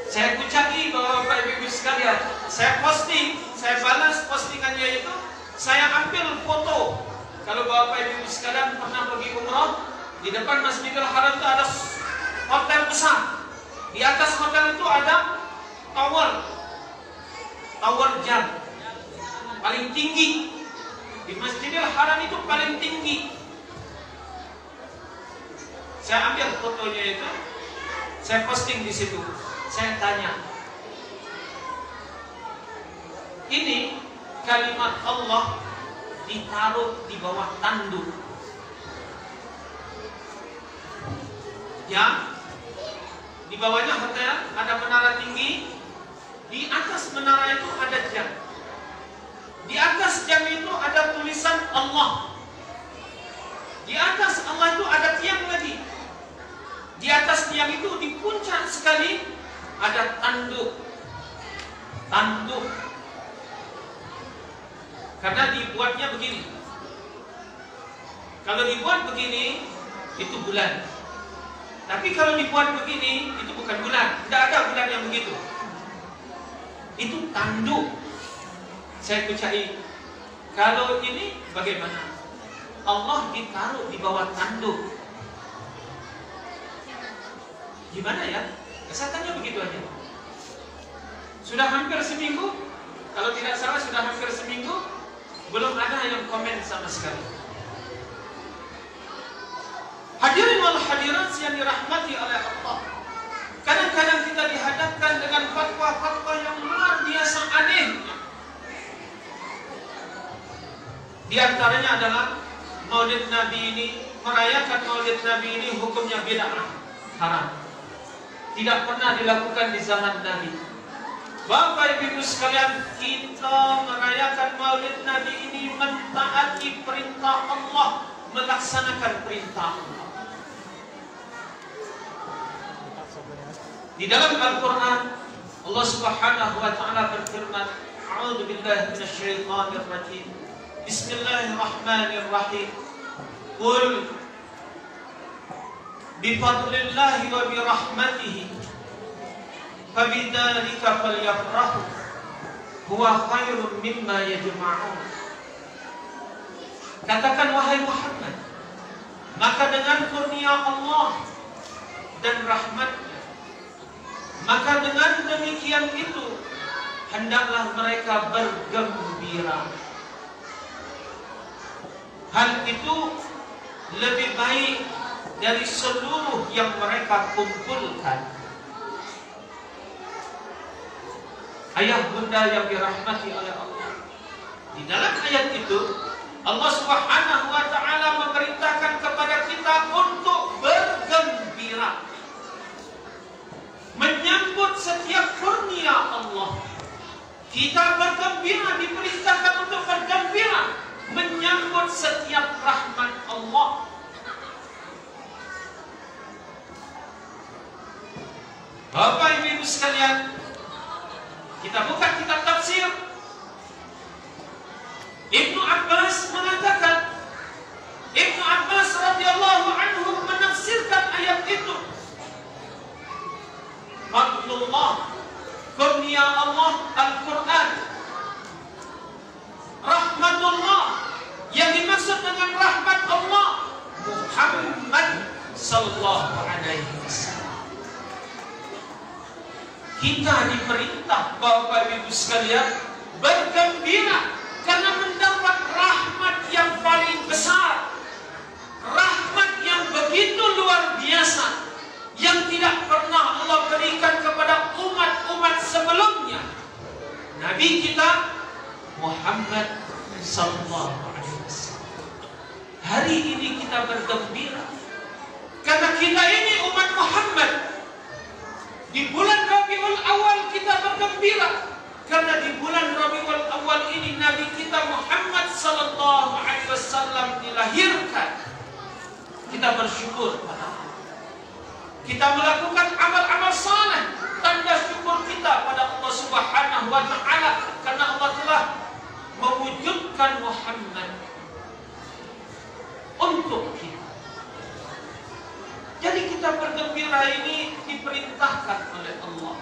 Saya kucaki Bapak Ibu sekalian, saya posting, saya balas postingannya itu, saya ambil foto. Kalau Bapak Ibu sekalian pernah pergi umrah, di depan Masjidil Haram itu ada hotel besar. Di atas hotel itu ada tower jam paling tinggi. Di Masjidil Haram itu paling tinggi. Saya ambil fotonya itu, saya posting di situ. Saya tanya, ini kalimat Allah ditaruh di bawah tanduk yang di bawahnya hotel, ada menara tinggi, di atas menara itu ada jam, di atas jam itu ada tulisan Allah, di atas Allah itu ada tiang lagi, di atas tiang itu di puncak sekali ada tanduk, karena dibuatnya begini. Kalau dibuat begini, itu bulan. Tapi kalau dibuat begini, itu bukan bulan. Tidak ada bulan yang begitu. Itu tanduk. Saya kucai, kalau ini bagaimana? Allah ditaruh di bawah tanduk. Gimana ya? Saya tanya begitu aja. Sudah hampir seminggu, kalau tidak salah sudah hampir seminggu, belum ada yang komen sama sekali. Hadirin wal hadirat yang dirahmati oleh Allah. Kadang-kadang kita dihadapkan dengan fatwa-fatwa yang luar biasa aneh. Di antaranya adalah Maulid Nabi ini, merayakan Maulid Nabi ini hukumnya bid'ah, haram. Tidak pernah dilakukan di zaman Nabi. Bapak Ibu sekalian, kita merayakan Maulid Nabi ini mentaati perintah Allah, melaksanakan perintah Allah. Di dalam Al-Quran, Allah Subhanahu wa Ta'ala berfirman, A'udzu billahi minasyaitonir rajim. Bismillahirrahmanirrahim. Qul bifadlillahi wa birahmatihi fabidzalika falyafrahu huwa khairun mimma yajma'un. Katakan wahai Muhammad, maka dengan kurnia Allah dan rahmat-Nya, maka dengan demikian itu hendaklah mereka bergembira. Hal itu lebih baik dari seluruh yang mereka kumpulkan. Ayah bunda yang dirahmati oleh Allah, di dalam ayat itu Allah Subhanahu wa Ta'ala memerintahkan kepada kita untuk bergembira, menyambut setiap kurnia Allah. Kita bergembira, diperintahkan untuk bergembira, menyambut setiap rahmat Allah. Bapak Ibu sekalian, kita buka kitab tafsir. Ibnu Abbas mengatakan, Ibnu Abbas radhiyallahu anhu menafsirkan ayat itu. Fadlullah, kurnia Allah, Al-Quran. Rahmatullah, yang dimaksud dengan rahmat Allah Muhammad sallallahu alaihi wasallam. Kita diperintah Bapak Ibu sekalian bergembira karena mendapat rahmat yang paling besar, rahmat yang begitu luar biasa, yang tidak pernah Allah berikan kepada umat-umat sebelumnya. Nabi kita Muhammad sallallahu alaihi wasallam. Hari ini kita bergembira karena kita ini umat Muhammad. Di bulan Rabiul Awal kita bergembira karena di bulan Rabiul Awal ini Nabi kita Muhammad sallallahu alaihi wasallam dilahirkan. Kita bersyukur pada Allah. Kita melakukan amal-amal saleh, tanda syukur kita pada Allah Subhanahu wa Ta'ala karena Allah telah mewujudkan Muhammad untuk kita. Jadi kita bergembira ini diperintahkan oleh Allah.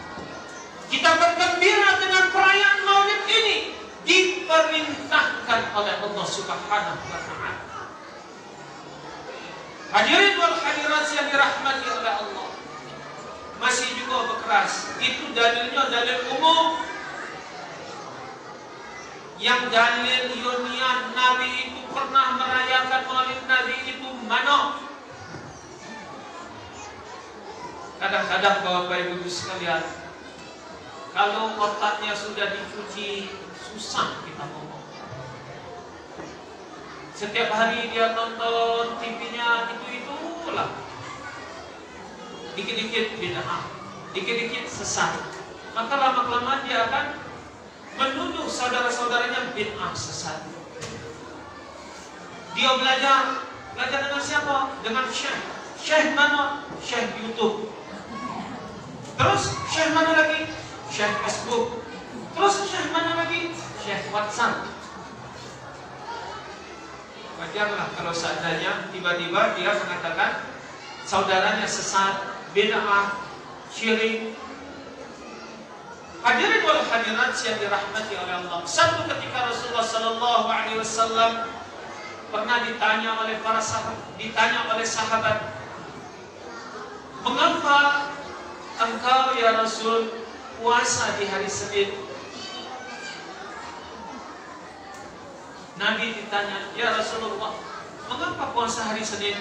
Kita bergembira dengan perayaan Maulid ini diperintahkan oleh Allah Subhanahu wa Ta'ala. Hadirin wal hadirat yang dirahmati oleh Allah, masih juga berkeras. Itu dalilnya dalil umum. Yang dalil ilmiah Nabi itu pernah merayakan Maulid Nabi itu mana? Kadang-kadang Bapak Ibu sekalian, kalau otaknya sudah dicuci, susah kita ngomong. Setiap hari dia nonton TV-nya itu-itulah. Dikit-dikit bid'ah, dikit-dikit sesat. Maka lama-kelamaan dia akan menuduh saudara-saudaranya bid'ah sesat. Dia belajar dengan siapa? Dengan syekh. Syekh mana? Syekh YouTube. Terus syekh mana lagi? Syekh Facebook. Terus syekh mana lagi? Syekh WhatsApp. wajarlah kalau seandainya tiba-tiba dia mengatakan saudaranya sesat, bid'ah, syirik. Hadirin wal hadirat yang dirahmati oleh Allah. Satu ketika Rasulullah sallallahu alaihi wasallam pernah ditanya oleh sahabat, "Mengapa engkau ya Rasul puasa di hari Senin?" Nabi ditanya, "Ya Rasulullah, mengapa puasa hari Senin?"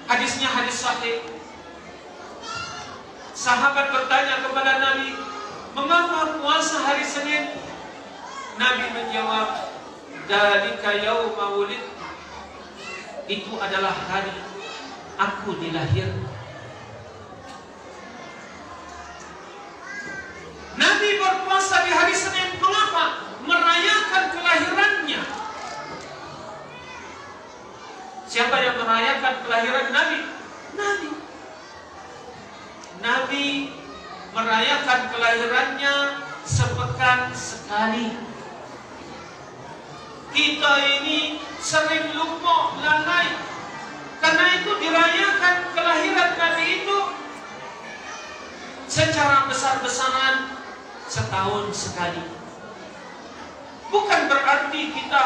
Hadisnya hadis sahih. Sahabat bertanya kepada Nabi, "Mengapa puasa hari Senin?" Nabi menjawab, "Dzalika yauma wulid." Itu adalah hari aku dilahirkan. Nabi berpuasa di hari Senin. Mengapa? Merayakan kelahirannya. Siapa yang merayakan kelahiran Nabi? Nabi merayakan kelahirannya sepekan sekali. Kita ini sering lupa, lalai. Karena itu dirayakan kelahiran Nabi itu secara besar-besaran setahun sekali. Bukan berarti kita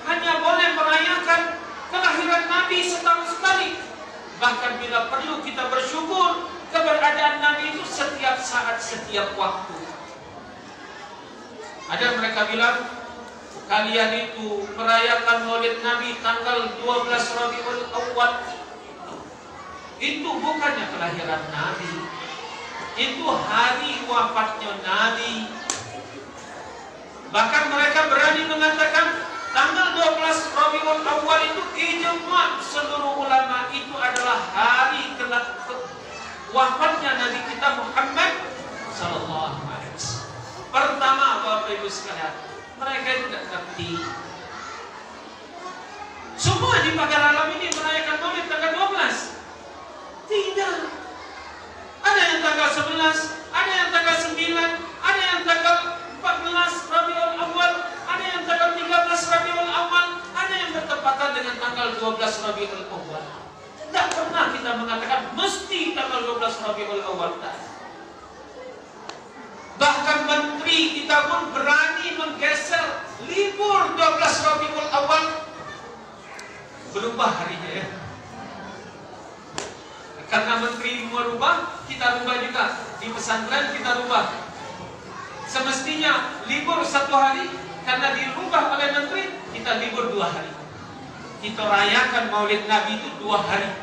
hanya boleh merayakan kelahiran Nabi setahun sekali. Bahkan bila perlu kita bersyukur keberadaan Nabi itu setiap saat, setiap waktu. Ada mereka bilang, kalian itu merayakan Maulid Nabi tanggal 12 Rabiul Awal. Itu bukannya kelahiran Nabi. Itu hari wafatnya Nabi. Bahkan mereka berani mengatakan tanggal 12 Rabiul Awal itu ijma' seluruh ulama itu adalah hari wafatnya Nabi kita Muhammad sallallahu alaihi wasallam. Pertama, Bapak Ibu sekalian, mereka itu tidak ngerti. Semua di pagar alam ini merayakan Maulid tanggal 12. Tidak. Ada yang tanggal 11, ada yang tanggal 9, ada yang tanggal 14 Rabiul Awal, ada yang tanggal 13 Rabiul Awal, ada yang bertepatan dengan tanggal 12 Rabiul Awal. Tidak pernah kita mengatakan mesti tanggal 12 Rabiul Awal. Bahkan menteri kita pun berani menggeser libur 12 Rabiul Awal, berubah harinya ya. Karena menteri merubah, kita rubah juga. Di pesantren kita rubah. Semestinya libur 1 hari, karena dirubah oleh menteri, kita libur 2 hari. Kita rayakan Maulid Nabi itu 2 hari,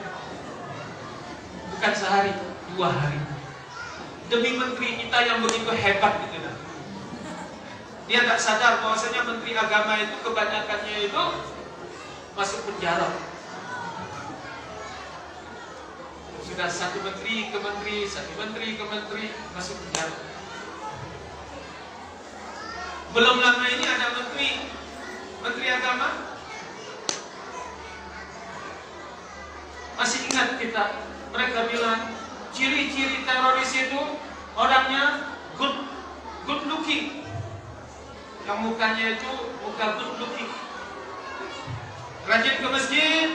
bukan sehari, 2 hari. Demi menteri kita yang begitu hebat gitu. Dia tak sadar bahwasanya menteri agama itu kebanyakannya itu masuk penjara. Sudah satu menteri ke menteri, satu menteri ke menteri masuk penjara. Belum lama ini ada menteri agama. Masih ingat kita, mereka bilang ciri-ciri teroris itu orangnya good looking. Yang mukanya itu muka good looking, rajin ke masjid,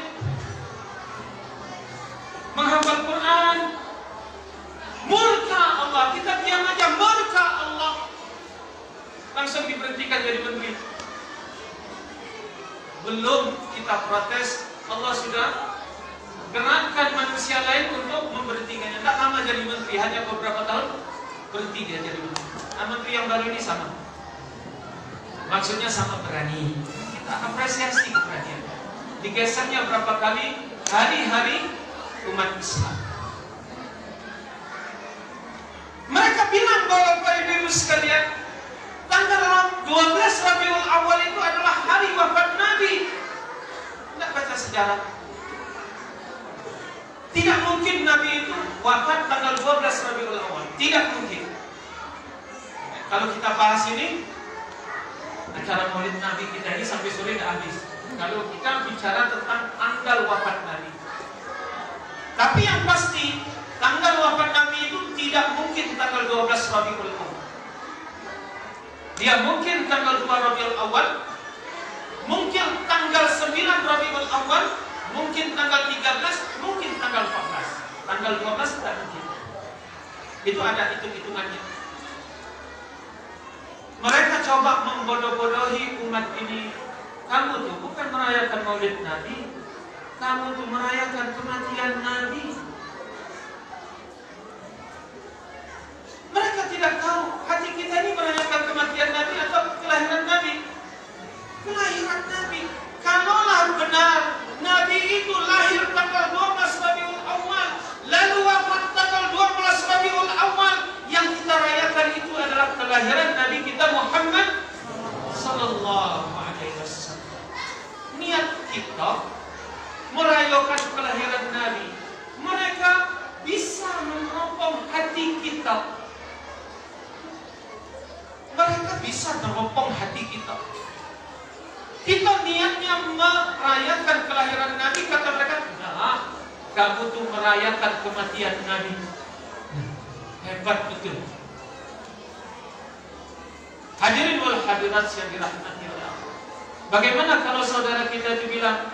menghafal Quran. Murka Allah, kita diam aja, murka Allah, langsung diberhentikan jadi menteri. Belum kita protes, Allah sudah gerakkan manusia lain untuk memberhentikannya. Tak lama jadi menteri, hanya beberapa tahun berhenti dia jadi menteri. Nah, menteri yang baru ini sama, maksudnya sama berani. Kita apresiasi keberanian. Digesernya berapa kali hari-hari umat Islam. Mereka bilang bahwa Bapak Ibu sekalian, tanggal 12 Rabiul Awal itu adalah hari wafat Nabi. Tidak baca sejarah. Tidak mungkin Nabi itu wafat tanggal 12 Rabiul Awal. Tidak mungkin. Kalau kita bahas ini, acara Maulid Nabi kita ini sampai sore tidak habis. Kalau kita bicara tentang tanggal wafat Nabi. Tapi yang pasti tanggal wafat Nabi itu tidak mungkin tanggal 12 Rabiul Awal. Ya mungkin tanggal 2 Rabiul Awal, mungkin tanggal 9 Rabiul Awal, mungkin tanggal 13, mungkin tanggal 14. Tanggal 12 tidak mungkin. Itu ada hitung-hitungannya. Mereka coba membodoh-bodohi umat ini. Kamu tuh bukan merayakan Maulid Nabi, kamu tuh merayakan kematian Nabi. Mereka tidak tahu hati kita ini merayakan kematian Nabi atau kelahiran Nabi. Kelahiran Nabi. Kalaulah benar Nabi itu lahir tanggal 12 Rabiul Awal, lalu wafat tanggal 12 Rabiul Awal, yang kita rayakan itu adalah kelahiran Nabi kita Muhammad sallallahu alaihi wasallam. Niat kita merayakan kelahiran Nabi, mereka bisa meneropong hati kita. Mereka bisa meneropong hati kita. Kita niatnya merayakan kelahiran Nabi, kata mereka, nah, kamu tuh merayakan kematian Nabi. Hebat betul. Hadirin wal hadirat yang dirahmati oleh Allah. Bagaimana kalau saudara kita itu bilang,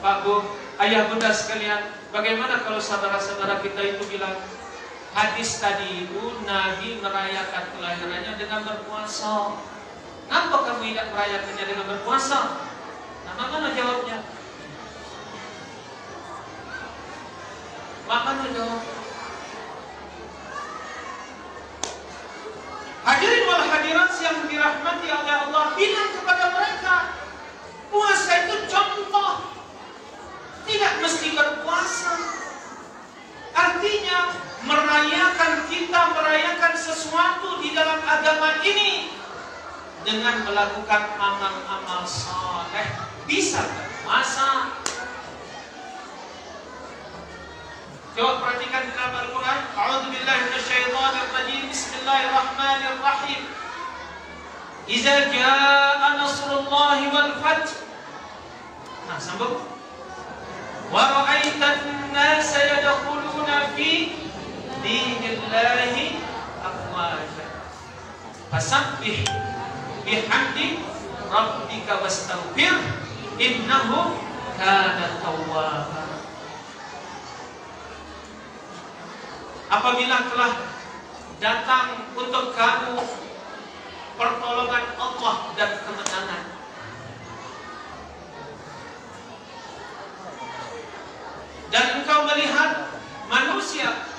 Pak Bu, ayah bunda sekalian, bagaimana kalau saudara-saudara kita itu bilang, hadis tadi itu Nabi merayakan kelahirannya dengan berpuasa. Kenapa kamu tidak merayakannya dengan berpuasa? Nah, mana jawabnya? Mana jawab? Hadirin wal hadirat yang dirahmati oleh Allah, bilang kepada mereka, puasa itu contoh, tidak mesti berpuasa. Artinya merayakan sesuatu di dalam agama ini dengan melakukan amal-amal saleh, bisa berpuasa. Coba perhatikan di dalam Al-Quran. A'udzubillahi minasyaitonir rajim. Bismillahirrahmanirrahim. Iza jaa nasrullahi wal fath. Nah, sambung. Wa ra'aitan nasa yadkhuluna fi dinillahi afwaja. Fasabbih bihamdi rabbika wastaghfir innahu kana tawwaba. Apabila telah datang untuk kamu pertolongan Allah dan kemenangan, dan engkau melihat manusia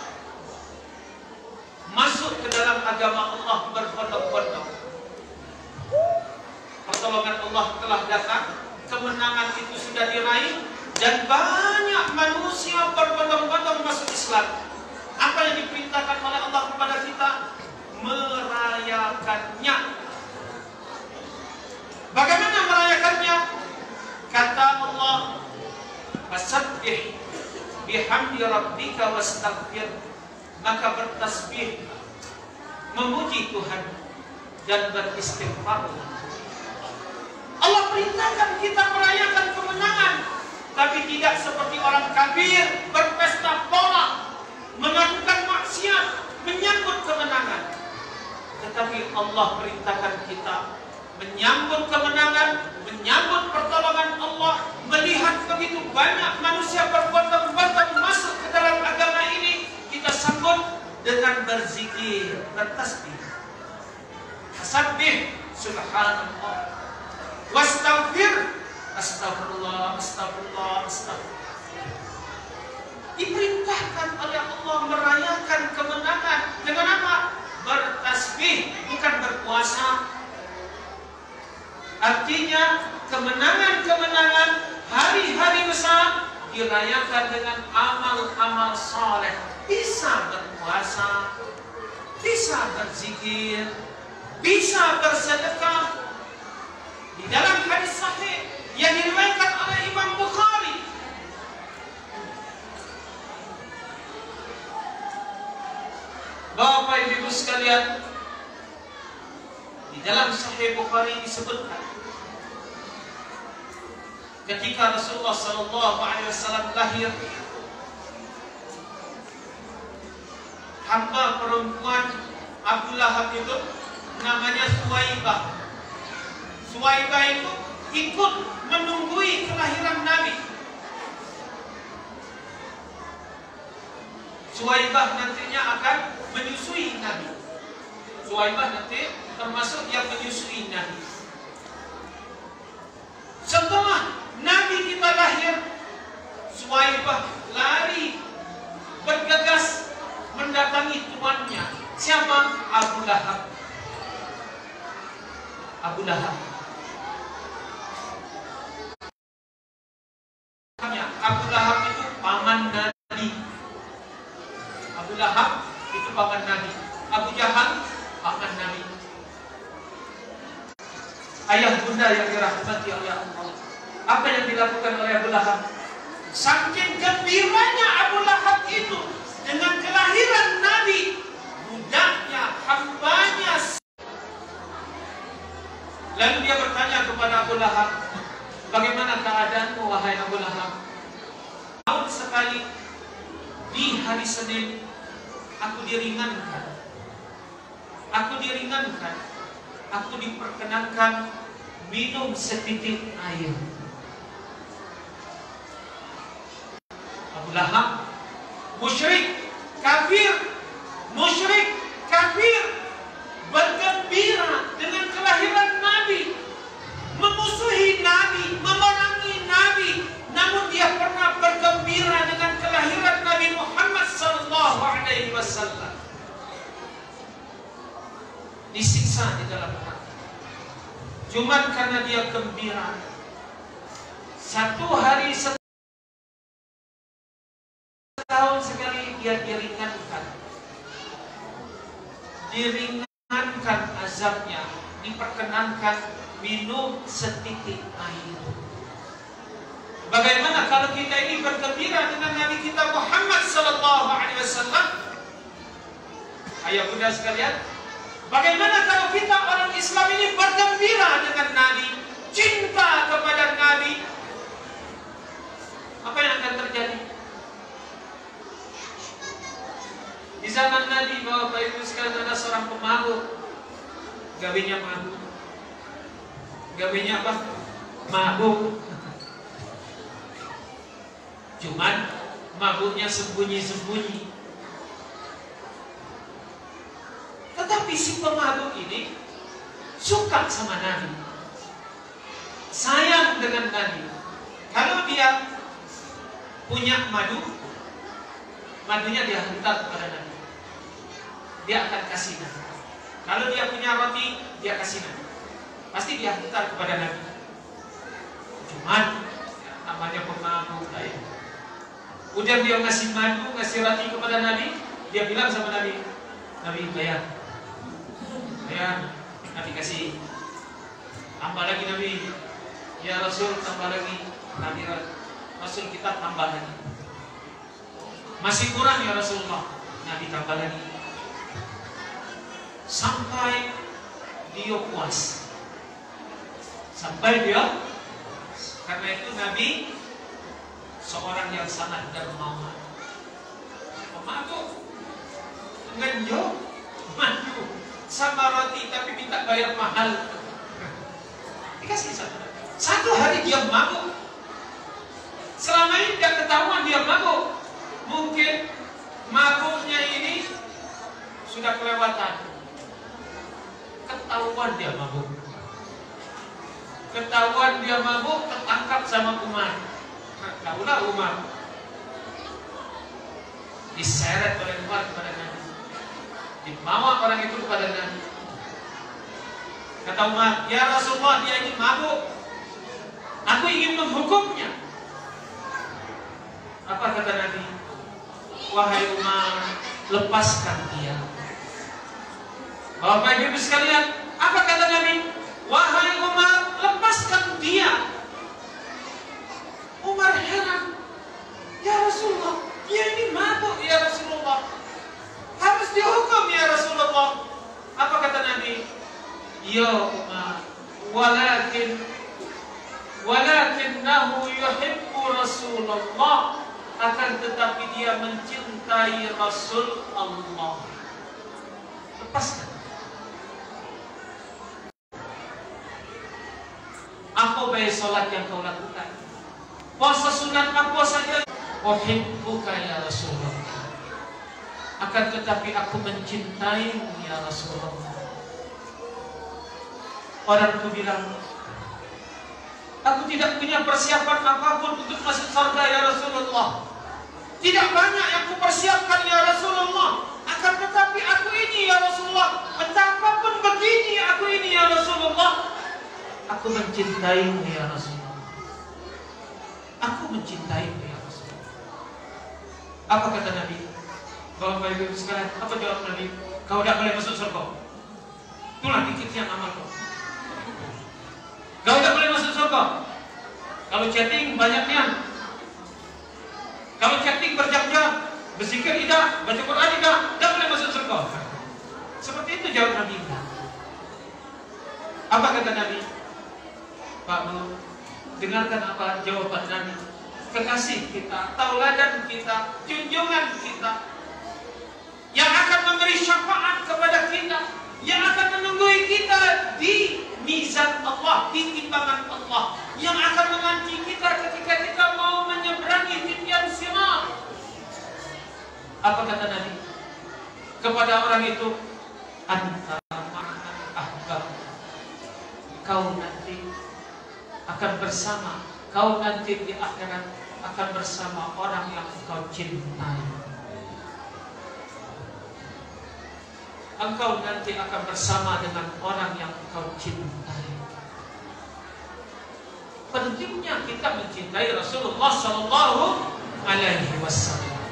masuk ke dalam agama Allah berbondong-bondong, pertolongan Allah telah datang, kemenangan itu sudah diraih, dan banyak manusia berbondong-bondong masuk Islam. Apa yang diperintahkan oleh Allah kepada kita? Merayakannya. Bagaimana merayakannya? Kata Allah, fasabbih bihamdi rabbika wastaghfir. Maka bertasbih, memuji Tuhan dan beristighfar. Allah perintahkan kita merayakan kemenangan, tapi tidak seperti orang kafir berpesta pora, melakukan maksiat, menyambut kemenangan. Tetapi Allah perintahkan kita menyambut kemenangan, menyambut pertolongan Allah, melihat begitu banyak manusia berbondong-bondong masuk ke dalam agama ini, kita sambut dengan berzikir, bertasbih. Tasabbih subhanallah, wastaghfir, astagfirullah, astagfirullah, astagfirullah. Diperintahkan oleh Allah merayakan kemenangan dengan apa? Bertasbih, bukan berpuasa. Artinya kemenangan-kemenangan hari-hari besar dirayakan dengan amal-amal saleh. Bisa berpuasa, bisa berzikir, bisa bersedekah. Di dalam hadis sahih yang diriwayatkan oleh Imam Bukhari, Bapak Ibu sekalian, di dalam Sahih Bukhari disebutkan ketika Rasulullah SAW lahir, hamba perempuan Abu Lahab itu namanya Suwaibah. Suwaibah itu ikut menunggui kelahiran Nabi. Suwaibah nantinya akan menyusui Nabi. Suwaibah nanti termasuk yang menyusui Nabi. Setelah Nabi kita lahir, Suwaibah lari bergegas mendatangi tuannya. Siapa? Abu Lahab. Abu Lahab. Abu Lahab itu paman Nabi. Abu Lahab itu paman Nabi. Abu Jahal paman Nabi. Ayah bunda yang dirahmati oleh Allah. Apa yang dilakukan oleh Abu Lahab? Saking gembiranya Abu Lahab itu dengan kelahiran Nabi, budaknya, hambanya. Lalu dia bertanya kepada Abu Lahab, bagaimana keadaanmu wahai Abu Lahab? Tahun sekali di hari Senin aku diringankan. Aku diringankan. Aku diperkenankan minum setitik air. Abu Lahab musyrik, kafir, bergembira dengan kelahiran Nabi, memusuhi Nabi, memerangi Nabi, namun dia pernah bergembira dengan kelahiran Nabi Muhammad SAW. Disiksa di dalam hati. Cuma karena dia gembira. Satu hari setahun sekali dia diringankan. Diringankan azabnya, diperkenankan minum setitik air. Bagaimana kalau kita ini bergembira dengan Nabi kita Muhammad SAW? Ayah bunda sekalian, bagaimana kalau kita orang Islam ini bergembira dengan Nabi, cinta kepada Nabi? Apa yang akan terjadi? Di zaman Nabi, Bapak Ibu sekalian, ada seorang pemabuk. Gawainya mabuk. Gawainya apa? Mabuk. Cuman mabuknya sembunyi-sembunyi. Tetapi si pemabuk ini suka sama Nabi, sayang dengan Nabi. Kalau dia punya madu, madunya dia hantar kepada Nabi, dia akan kasih Nabi. Kalau dia punya roti, dia kasih Nabi, pasti dia hantar kepada Nabi. Cuman namanya pemabuk ya. Udah dia ngasih madu, ngasih roti kepada Nabi, dia bilang sama Nabi, Nabi bayar. Ya, Nabi kasih. Tambah lagi Nabi. Ya Rasul, tambah lagi. Nabi Rasul kita tambah lagi. Masih kurang ya Rasulullah. Nabi tambah lagi. Sampai dia puas. Sampai dia. Karena itu Nabi seorang yang sangat dermawan. Pemabuk, ngenjo, madu sama roti tapi minta bayar mahal. Dikasih satu hari dia mabuk. Selama ini tidak ketahuan dia mabuk. Mungkin mabuknya ini sudah kelewatan. Ketahuan dia mabuk. Ketahuan dia mabuk, tertangkap sama Umar. Tahulah Umar. Diseret oleh Umar kepada Nabi. Dibawa orang itu kepada Nabi. Kata Umar, ya Rasulullah, dia ini mabuk. Aku ingin menghukumnya. Apa kata Nabi? Wahai Umar, lepaskan dia. Bapak Ibu sekalian, apa kata Nabi? Wahai Umar, lepaskan dia. Umar heran. Ya Rasulullah, dia ini mabuk ya Rasulullah. Harus dihukum ya Rasulullah. Apa kata Nabi? Ya Umar, walakinnahu yuhibbu Rasulullah, akan tetapi dia mencintai Rasul Allah. Lepaskan. baik salat yang kau lakukan. Puasa sunat apa saja. Uhibbuka ya Rasulullah. Akan tetapi aku mencintaimu ya Rasulullah. Orang itu bilang, aku tidak punya persiapan apapun untuk masuk surga ya Rasulullah. Tidak banyak yang kupersiapkan ya Rasulullah. Akan tetapi aku ini ya Rasulullah, betapapun begini aku ini ya Rasulullah, aku mencintaimu ya Rasulullah. Aku mencintaimu ya Rasulullah. Apa kata Nabi? Bapak Ibu sekalian, apa jawab Nabi? Kau tidak boleh masuk surga. Itulah dikit yang amal kau. Kau tidak boleh masuk surga. Kalau chatting banyaknya, kalau chatting berjam-jam, berzikir tidak, baca Quran tidak boleh masuk surga. Seperti itu jawab Nabi. Apa kata Nabi? Pak mau dengarkan apa jawaban Nabi. Kekasih kita, tauladan kita, junjungan kita, yang akan memberi syafaat kepada kita, yang akan menunggui kita di mizan Allah, di timbangan Allah, yang akan menanti kita ketika kita mau menyeberangi titian sirat. Apa kata Nabi kepada orang itu? Anta ma'an ahbab. Kau nanti akan bersama, kau nanti di akhirat akan bersama orang yang kau cintai. Engkau nanti akan bersama dengan orang yang engkau cintai. Pentingnya kita mencintai Rasulullah Sallallahu Alaihi Wasallam.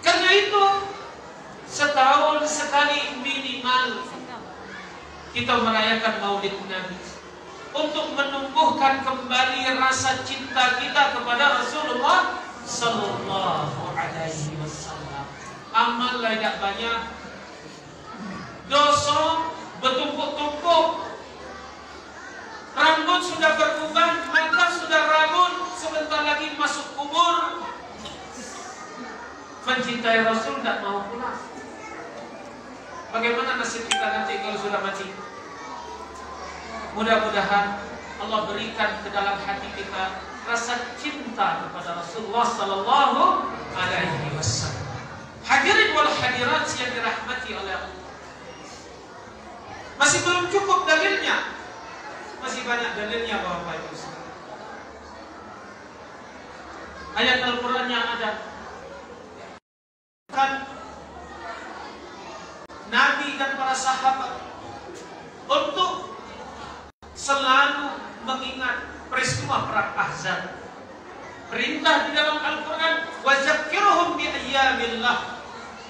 Karena itu setahun sekali minimal kita merayakan Maulid Nabi untuk menumbuhkan kembali rasa cinta kita kepada Rasulullah Sallallahu Alaihi Wasallam. Amal tidak banyak, dosa bertumpuk-tumpuk, rambut sudah beruban, mata sudah rabun, sebentar lagi masuk kubur. Mencintai Rasul tidak mau pulang. Bagaimana nasib kita nanti kalau sudah mati? Mudah-mudahan Allah berikan ke dalam hati kita rasa cinta kepada Rasulullah Sallallahu Alaihi Wasallam. Hadirin wal hadirat yang dirahmati oleh Allah. Masih belum cukup dalilnya. Masih banyak dalilnya Bapak Ibu sekalian. Ayat Al-Qur'an yang ada kan Nabi dan para sahabat untuk selalu mengingat peristiwa perang Ahzab. Perintah di dalam Al-Quran, wazakirhum bi ayyamillah.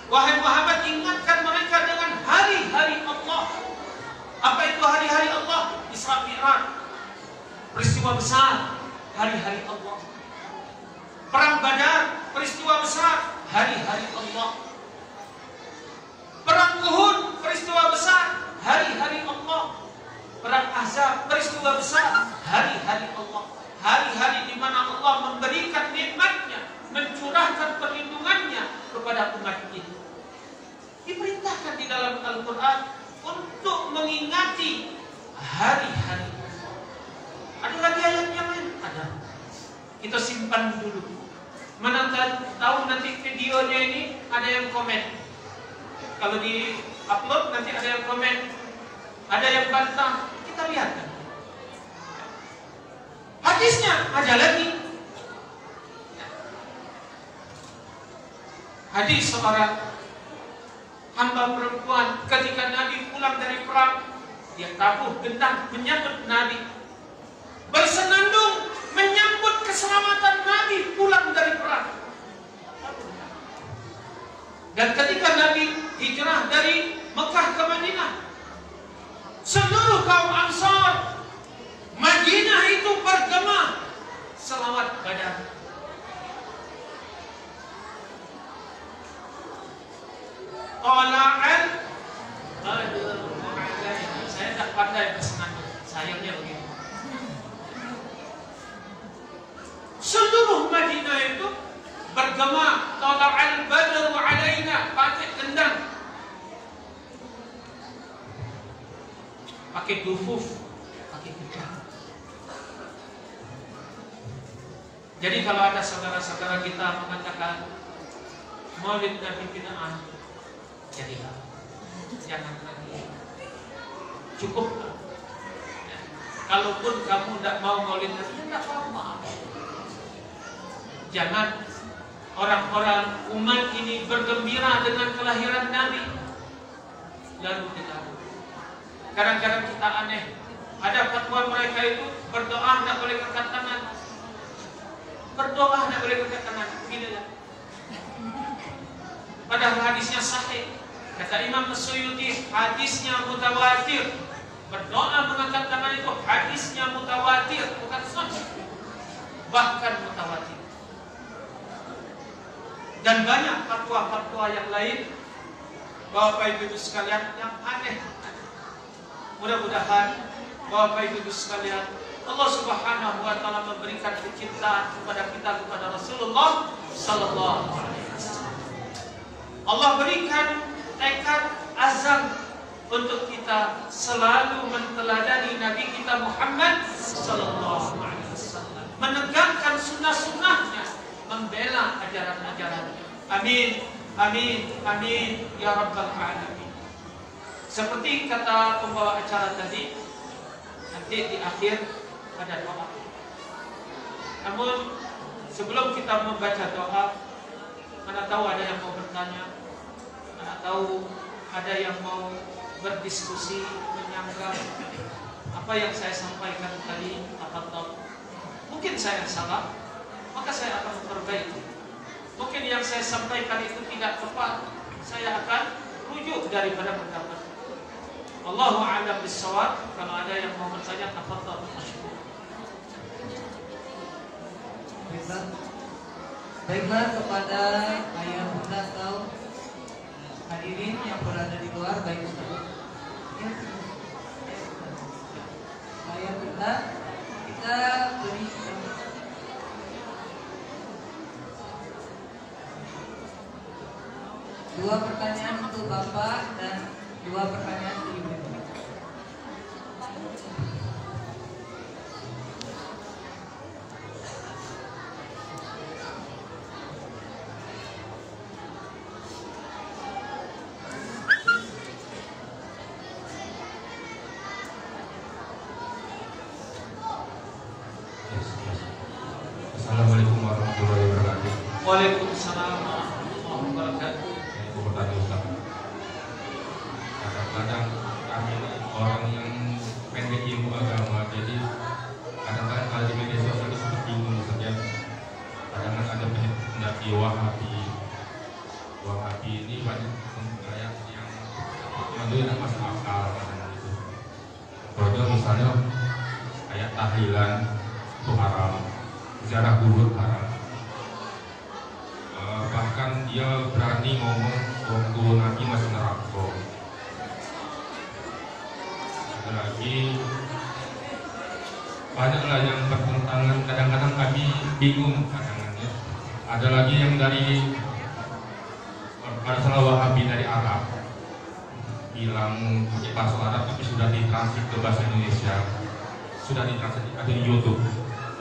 Wahai Muhammad, ingatkan mereka dengan hari-hari Allah. Apa itu hari-hari Allah? Isra Mi'raj, peristiwa besar, hari-hari Allah. Perang Badar, peristiwa besar, hari-hari Allah. Perang Uhud, peristiwa besar, hari-hari Allah. Perang Ahzab, peristiwa besar, hari-hari Allah. Hari-hari di mana Allah memberikan nikmatnya, mencurahkan perlindungannya kepada umat ini. Diperintahkan di dalam Al-Quran untuk mengingati hari-hari. Ada lagi ayat yang lain? Ada. Kita simpan dulu. Mana tahu nanti videonya ini ada yang komen. Kalau di upload nanti ada yang komen, ada yang bantah. Kita lihat. Hadisnya ada lagi. Hadis seorang hamba perempuan ketika Nabi pulang dari perang, dia tabuh gendang menyambut Nabi, bersenandung menyambut keselamatan Nabi pulang dari perang. Dan ketika Nabi hijrah dari Mekah ke Madinah, seluruh kaum Ansar Madinah itu bergema selawat Badar. Tala'al Badru alaina. Saya tak pandai bersenandung, sayangnya begitu. Seluruh Madinah itu bergema Tala'al Badru alaina, pakai gendang, pakai dufuf, pakai gendang. Jadi kalau ada saudara-saudara kita mengatakan Maulid Nabi bid'ah, jadilah, jangan lagi, cukup. Kalaupun kamu tidak mau Maulid Nabi, tidak apa-apa. Jangan orang-orang umat ini bergembira dengan kelahiran Nabi lalu dilarang. Kadang-kadang kita aneh, ada fatwa mereka itu berdoa tidak boleh angkat tangan, berdoa tidak boleh angkat tangan, begini lah. Padahal hadisnya sahih. Kata Imam As-Suyuti, hadisnya mutawatir. Berdoa mengangkat tangan itu hadisnya mutawatir, bukan sahih, bahkan mutawatir. Dan banyak fatwa-fatwa yang lain, Bapak Ibu sekalian, yang aneh. Mudah-mudahan Bapak Ibu sekalian, Allah Subhanahu wa taala memberikan kecintaan kepada kita kepada Rasulullah sallallahu alaihi wasallam. Allah berikan tekad azam untuk kita selalu menteladani Nabi kita Muhammad sallallahu alaihi wasallam, menegakkan sunnah-sunnahnya, membela ajaran-ajarannya. Amin, amin, amin ya rabbal alamin. Seperti kata pembawa acara tadi, nanti di akhir ada doa. Namun sebelum kita membaca doa, mana tahu ada yang mau bertanya, mana tahu ada yang mau berdiskusi, menyanggah apa yang saya sampaikan tadi. Tafadhol. Mungkin saya salah, maka saya akan memperbaiki. Mungkin yang saya sampaikan itu tidak tepat, saya akan rujuk daripada pendapat. Allahu a'lam bissawab. Kalau ada yang mau bertanya, tafadhol. Baiklah kepada ayah bunda atau hadirin yang berada di luar, baik Ustaz. Ayah bunda, kita beri dua pertanyaan untuk Bapak dan dua pertanyaan untuk Ibu. Assalamualaikum warahmatullahi wabarakatuh. Waalaikumsalam warahmatullahi wabarakatuh. Itu pertanyaan Ustaz. Kadang-kadang kami orang yang pendek ilmu agama, jadi kadang-kadang kalau di media sosial itu suka bingung Ustaz ya. Kadang-kadang ada pendaki Wahabi ini banyak ayat yang itu tidak masuk akal kadang gitu. Contoh misalnya ayat tahlilan itu haram, ziarah kubur haram. Bahkan dia berani ngomong waktu Nabi masih neraka. Ada lagi banyaklah yang bertentangan, kadang-kadang kami bingung kadang-kadang. Ada lagi yang dari masalah Wahabi dari Arab bilang pakai bahasa Arab tapi sudah ditranslate ke bahasa Indonesia, sudah ditranslate ada di YouTube.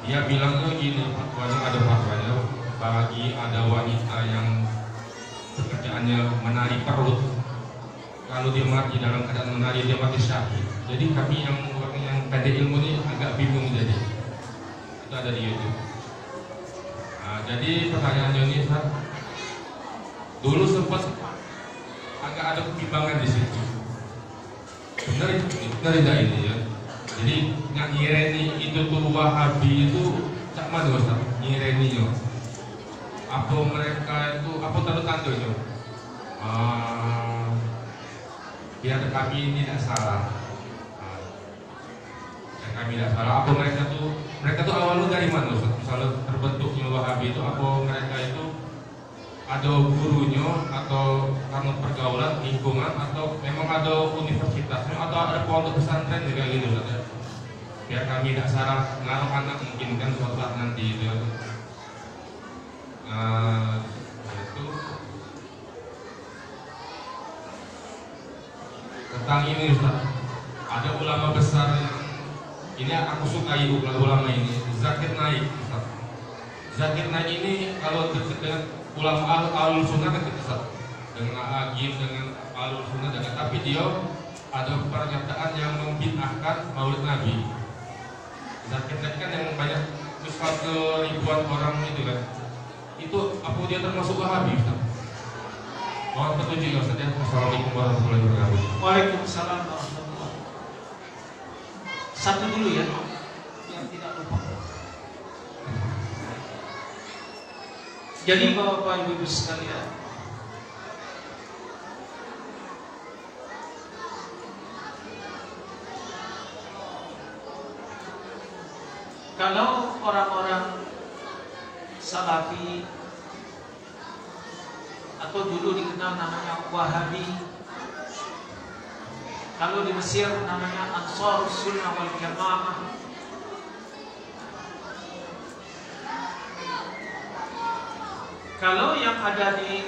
Dia bilang tuh gini, ada fatwanya bagi ada wanita yang pekerjaannya menari perut, kalau dia mati dalam keadaan menari dia mati syahid. Jadi kami yang pendek ilmu ini agak bingung, jadi itu ada di YouTube. Nah, jadi pertanyaannya ini Ustaz, dulu sempat agak ada kebimbangan di situ. Benar tidak ini ya? Jadi yang nyireni itu tuh Wahabi itu cak mana Ustaz? Nyireninya apa mereka itu apa tanda-tandanya? Biar kami tidak salah. Kami tidak salah. Apa mereka tuh awalnya dari mana Ustaz? Misalnya terbentuknya Wahabi itu apa mereka itu ada gurunya atau karena pergaulan lingkungan atau memang ada universitasnya atau ada pondok pesantren juga gitu Ustaz? Biar kami tidak salah ngaruh anak mungkin kan suatu saat nanti itu. Itu tentang ini Ustaz, ada ulama besar yang ini aku sukai ulama ini, Zakir Naik Ustaz. Zakir Naik ini kalau dengan ulama alul sunnah kan kita dengan agim dengan alul sunnah dan tapi dia ada pernyataan yang membid'ahkan Maulid Nabi. Zakir Naik kan yang banyak misal ke ribuan orang itu kan. Itu apa dia termasuk Wahabi Ustaz? Mohon petunjuk ya Ustaz. Assalamualaikum warahmatullahi wabarakatuh. Waalaikumsalam warahmatullahi wabarakatuh. Satu dulu ya, yang tidak lupa. Jadi Bapak Ibu sekalian, kalau orang-orang Salafi atau dulu dikenal namanya Wahabi, kalau di Mesir namanya Ansar Sunnah wal Jamaah, kalau yang ada di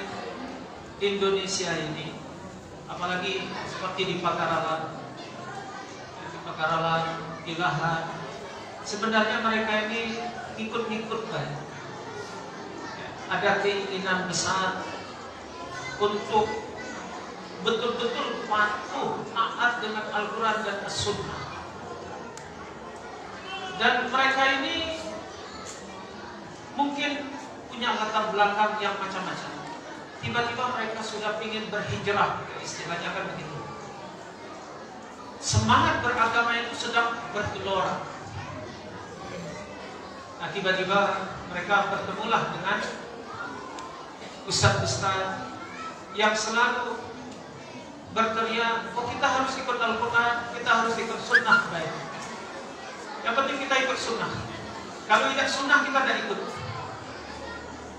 Indonesia ini, apalagi seperti di Pakaralan, Ilahan, sebenarnya mereka ini ikut-ikut banyak. Ada keinginan besar untuk betul-betul patuh taat dengan Al-Quran dan As-Sunnah. Dan mereka ini mungkin punya latar belakang yang macam-macam. Tiba-tiba mereka sudah ingin berhijrah, istilahnya kan begitu. Semangat beragama itu sedang bergelora. Nah, tiba-tiba mereka bertemulah dengan ustaz-ustaz yang selalu berteriak, oh kita harus ikut Al-Quran, kita harus ikut sunnah. Baik, yang penting kita ikut sunnah. Kalau tidak sunnah kita tidak ikut.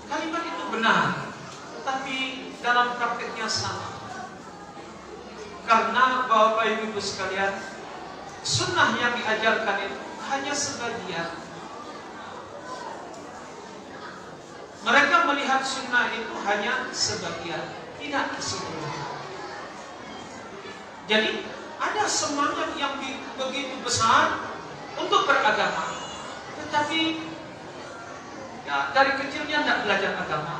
Kalimat itu benar, tetapi dalam praktiknya salah. Karena Bapak Ibu sekalian, sunnah yang diajarkan itu hanya sebagian. Mereka melihat sunnah itu hanya sebagian, tidak keseluruhan. Jadi ada semangat yang begitu besar untuk beragama, tetapi ya, dari kecilnya tidak belajar agama.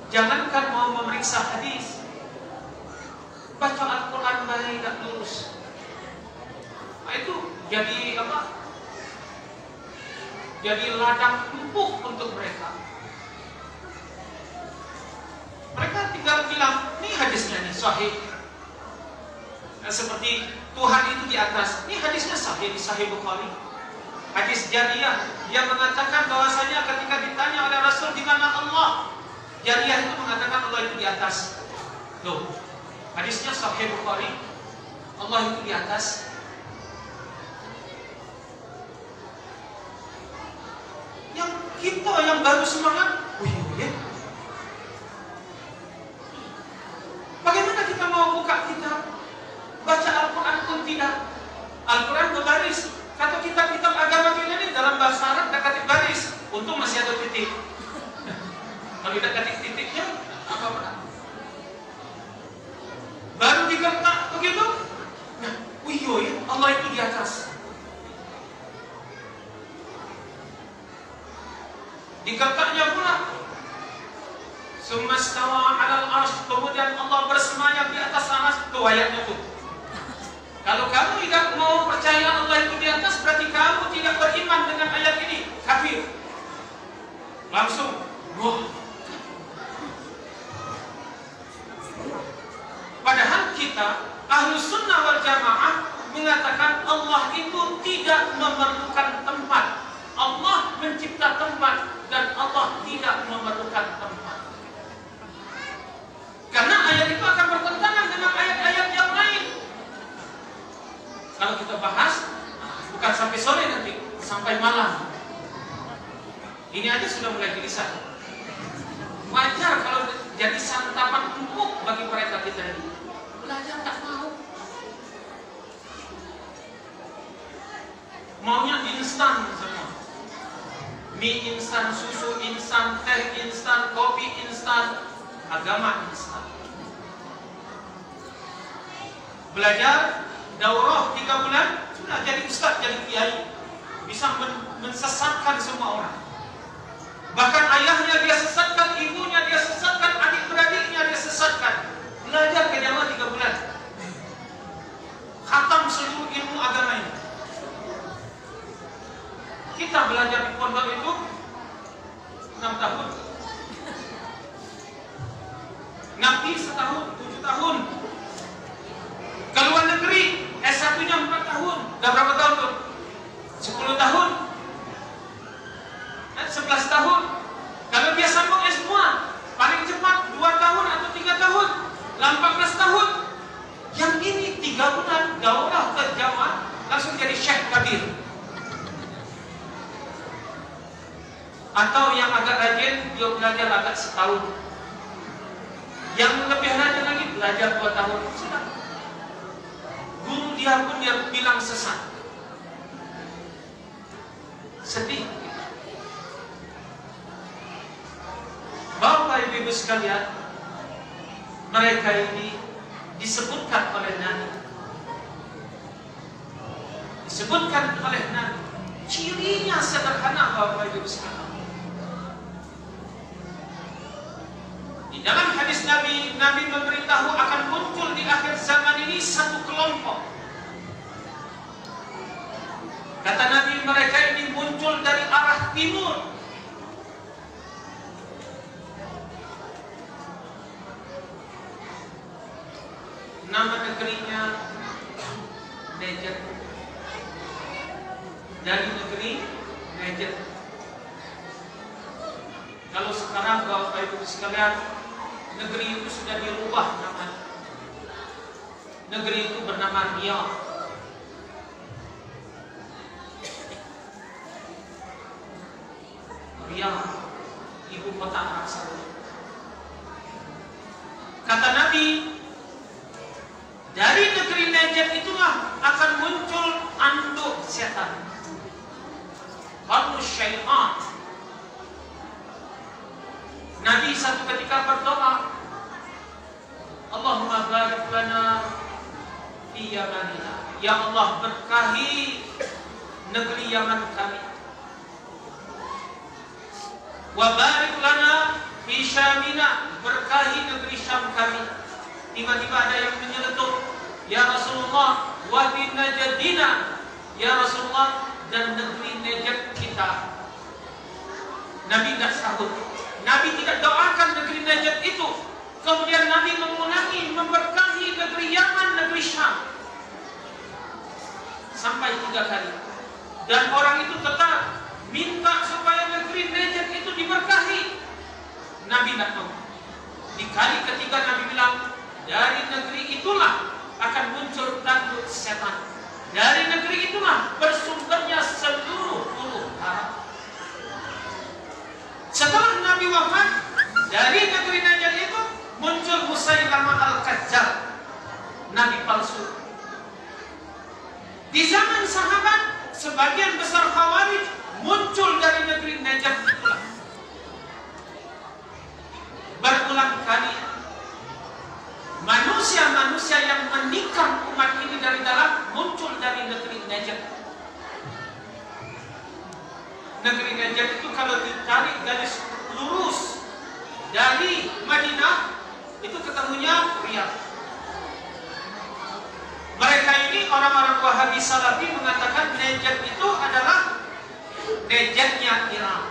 Jangankan mau memeriksa hadis, baca Al-Quran baik tidak lurus. Nah, itu jadi apa? Jadi ladang empuk untuk mereka. Mereka tinggal bilang, ini hadisnya nih sahih. Nah, seperti Tuhan itu di atas, ini hadisnya sahih di Sahih Bukhari. Hadis Jariyah yang mengatakan bahwasanya ketika ditanya oleh Rasul di mana Allah, Jariyah itu mengatakan Allah itu di atas. Loh, hadisnya Sahih Bukhari, Allah itu di atas. Yang kita yang baru semangat, ya. Bagaimana kita mau buka kitab, baca Al-Quran pun tidak. Al-Quran berbaris. Kata kitab-kitab agama kita ini dalam bahasa Arab tidak ketik baris, untung masih ada titik. Kalau tidak ketik titiknya, apa? Baru digertak begitu. Nah, ya, Allah itu di atas. Digertaknya pula. Sumastawa 'alal 'arsy, kemudian Allah bersemayam di atas arsy. Itu ayatnya tuh. Kalau kamu tidak mau percaya Allah itu di atas, berarti kamu tidak beriman dengan ayat ini, kafir. Langsung, wah. Padahal kita, Ahlus Sunnah wal Jamaah, mengatakan Allah itu tidak memerlukan tempat. Allah mencipta tempat dan Allah tidak memerlukan tempat. Karena ayat itu akan bertentangan dengan ayat-ayat yang lain. Kalau kita bahas, bukan sampai sore nanti, sampai malam. Ini aja sudah mulai gelisah. Wajar kalau jadi santapan empuk bagi mereka kita ini. Belajar tak mau. Maunya instan semua. Mie instan, susu instan, teh instan, kopi instan, agama instan. Belajar daurah 3 bulan sudah jadi ustaz, jadi kiai. bisa mensesatkan semua orang. Bahkan ayahnya dia sesatkan, ibunya dia sesatkan, adik-beradiknya dia sesatkan. Belajar ke Jawa 3 bulan, khatam seluruh ilmu agama ini. Kita belajar di pondok itu 6 tahun, ngabdi setahun, 7 tahun. Ke luar negeri S1-nya 4 tahun. Udah berapa tahun tuh? 10 tahun, 11 tahun. Kalau dia sambung S2 paling cepat 2 tahun atau 3 tahun, 14 tahun. Yang ini 3 bulan daurah ke Jawa langsung jadi Syekh Kabir. Atau yang agak rajin dia belajar agak setahun, yang lebih rajin lagi belajar 2 tahun. Sudah. Guru dia pun dia bilang sesat. Sedih. Bapak Ibu sekalian, mereka ini disebutkan oleh Nabi. Disebutkan oleh Nabi. Cirinya sederhana Bapak Ibu sekalian. Di dalam hadis Nabi, Nabi memberitahu akan muncul di akhir zaman ini satu kelompok. Kata Nabi, mereka ini muncul dari arah timur. Nama negerinya Najd. Dari negeri Najd. Kalau sekarang Bapak Ibu sekalian, negeri itu sudah dirubah namanya. Negeri itu bernama Riyadh. Riyadh, ibu kota Arab Saudi. Kata Nabi, dari negeri Najd itulah akan muncul anduk setan, qarnu syaitan. Nabi satu ketika berdoa, Allahumma barik lana fi Yamanina. Ya Allah, berkahi negeri Yaman kami. Wa barik lana fi Syamina, berkahi negeri Syam kami. Tiba-tiba ada yang menyeletuk, ya Rasulullah, wa fi Najdina, ya Rasulullah, dan negeri Najd kita. Nabi tidak sahut. Nabi tidak doakan negeri Najd itu. Kemudian Nabi mengulangi, memberkahi negeri Yaman, negeri Syam, sampai 3 kali. Dan orang itu tetap minta supaya negeri Najd itu diberkahi. Nabi tidak mau. Di kali ketiga Nabi bilang, dari negeri itulah akan muncul tanduk setan. Dari negeri itulah bersumbernya seluruh huru hara. Setelah Nabi wafat, dari negeri Najd itu muncul Musailamah al-Kadzdzab, nabi palsu. Di zaman sahabat, sebagian besar Khawarij muncul dari negeri Najd itulah. Berulang kali manusia-manusia yang menikam umat ini dari dalam muncul dari negeri Najd. Negeri Najd itu kalau ditarik garis lurus dari Madinah itu ketemunya Riyadh. Mereka ini orang-orang Wahabi Salafi mengatakan Najd itu adalah Najdnya Iran.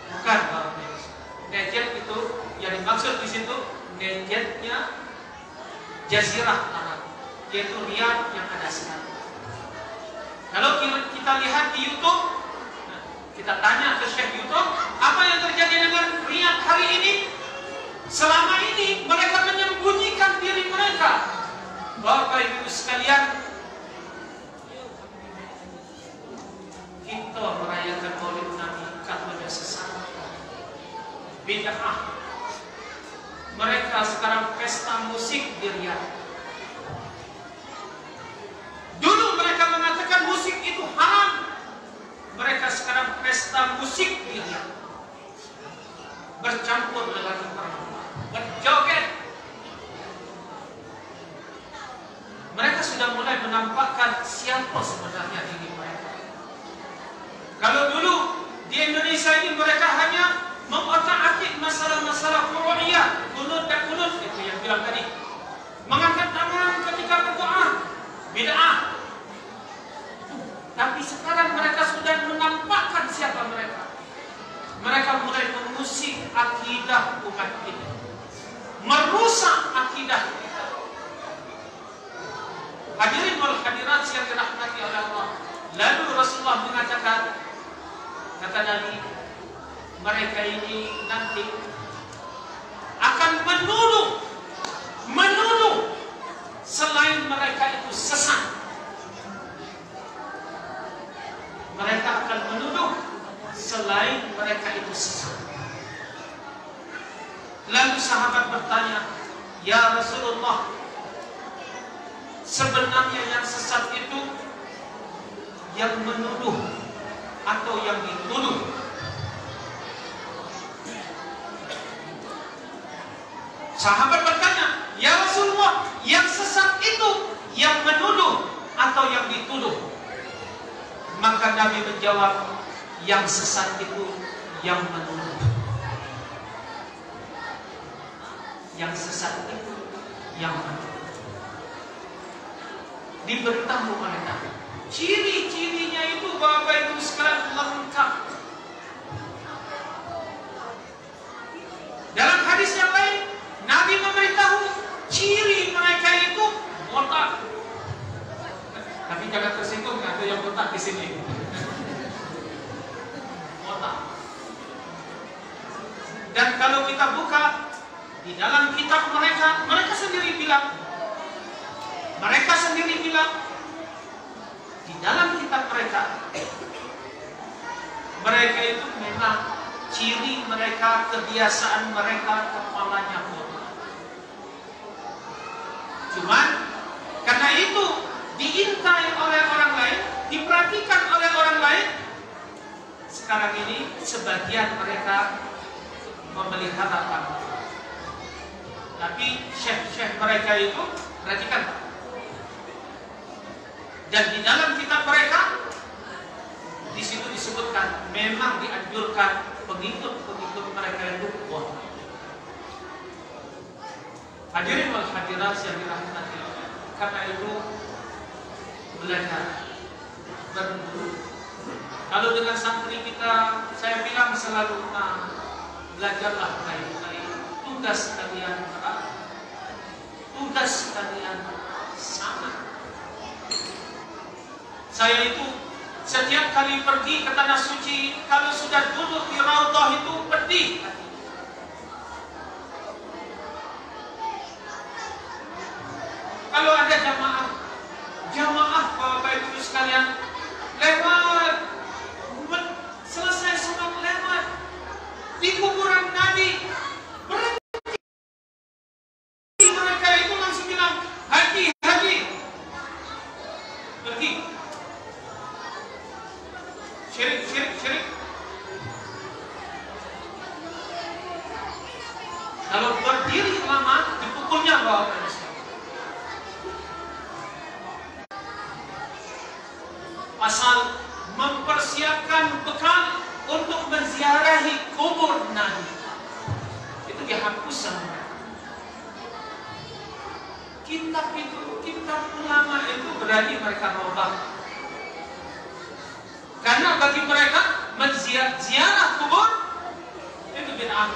Bukan, Najd itu yang dimaksud di situ Najdnya Jazirah Arab, yaitu Riyadh yang ada sekarang. Kalau kita lihat di YouTube, kita tanya ke Syekh YouTube, apa yang terjadi dengan Riyadh hari ini? Selama ini mereka menyembunyikan diri mereka. Bapak Ibu sekalian, kita merayakan Maulid Nabi katanya sesat, bid'ah. Mereka sekarang pesta musik di Riyadh. Dulu mereka mengatakan musik itu haram. Mereka sekarang pesta musik di Riyadh, bercampur dengan perempuan, berjoget. Mereka sudah mulai menampakkan siapa sebenarnya diri mereka. Kalau dulu di Indonesia ini mereka hanya mengotak-atik masalah-masalah furu'iyah, kunut dan kunut, itu yang bilang tadi. Mengangkat tangan ketika berdoa, bid'ah. Tapi sekarang mereka sudah menampakkan siapa mereka. Mereka mulai mengusik akidah umat ini, merusak akidah kita. Hadirin wal hadirat yang dirahmati oleh Allah. Lalu Rasulullah mengatakan, kata Nabi, mereka ini nanti akan menuduh selain mereka itu sesat. Mereka akan menuduh selain mereka itu sesat. Lalu sahabat bertanya, ya Rasulullah, sebenarnya yang sesat itu yang menuduh atau yang dituduh? Sahabat bertanya, ya Rasulullah, yang sesat itu yang menuduh atau yang dituduh? Maka Nabi menjawab, yang sesat itu yang menuduh. Yang sesat itu yang menuduh. Diberitahu oleh Nabi. Ciri-cirinya itu Bapak Ibu sekalian lengkap. Dalam hadis yang lain, Nabi memberitahu ciri mereka itu botak. Tapi jangan tersinggung, ada yang botak di sini. Botak. Dan kalau kita buka di dalam kitab mereka, mereka sendiri bilang di dalam kitab mereka itu memang ciri mereka, kebiasaan mereka, kepalanya botak. Cuman karena itu diintai oleh orang lain, diperhatikan oleh orang lain. Sekarang ini sebagian mereka memelihara rambut. Tapi syekh-syekh mereka itu, perhatikan. Dan di dalam kitab mereka, di situ disebutkan memang dianjurkan pengikut-pengikut mereka itu botak. Hadirin wal hadirat yang dirahmati Allah. Karena itu belajar berguru. Kalau dengan santri kita, saya bilang selalu, belajarlah baik-baik. Tugas kalian berat, tugas kalian sama. Saya itu setiap kali pergi ke tanah suci, kalau sudah duduk di Raudhah itu pedih. Kalau ada jamaah Bapak Ibu sekalian lewat, selesai sholat lewat di kuburan Nabi, berhenti. Mereka itu langsung bilang, haji, pergi. Syirik. Kalau berdiri lama, dipukulnya Bapak Ibu. Pasal mempersiapkan bekal untuk menziarahi kubur Nabi, itu dihapus sama kitab ulama itu, berani mereka robah. Karena bagi mereka menziarah kubur itu bid'ah.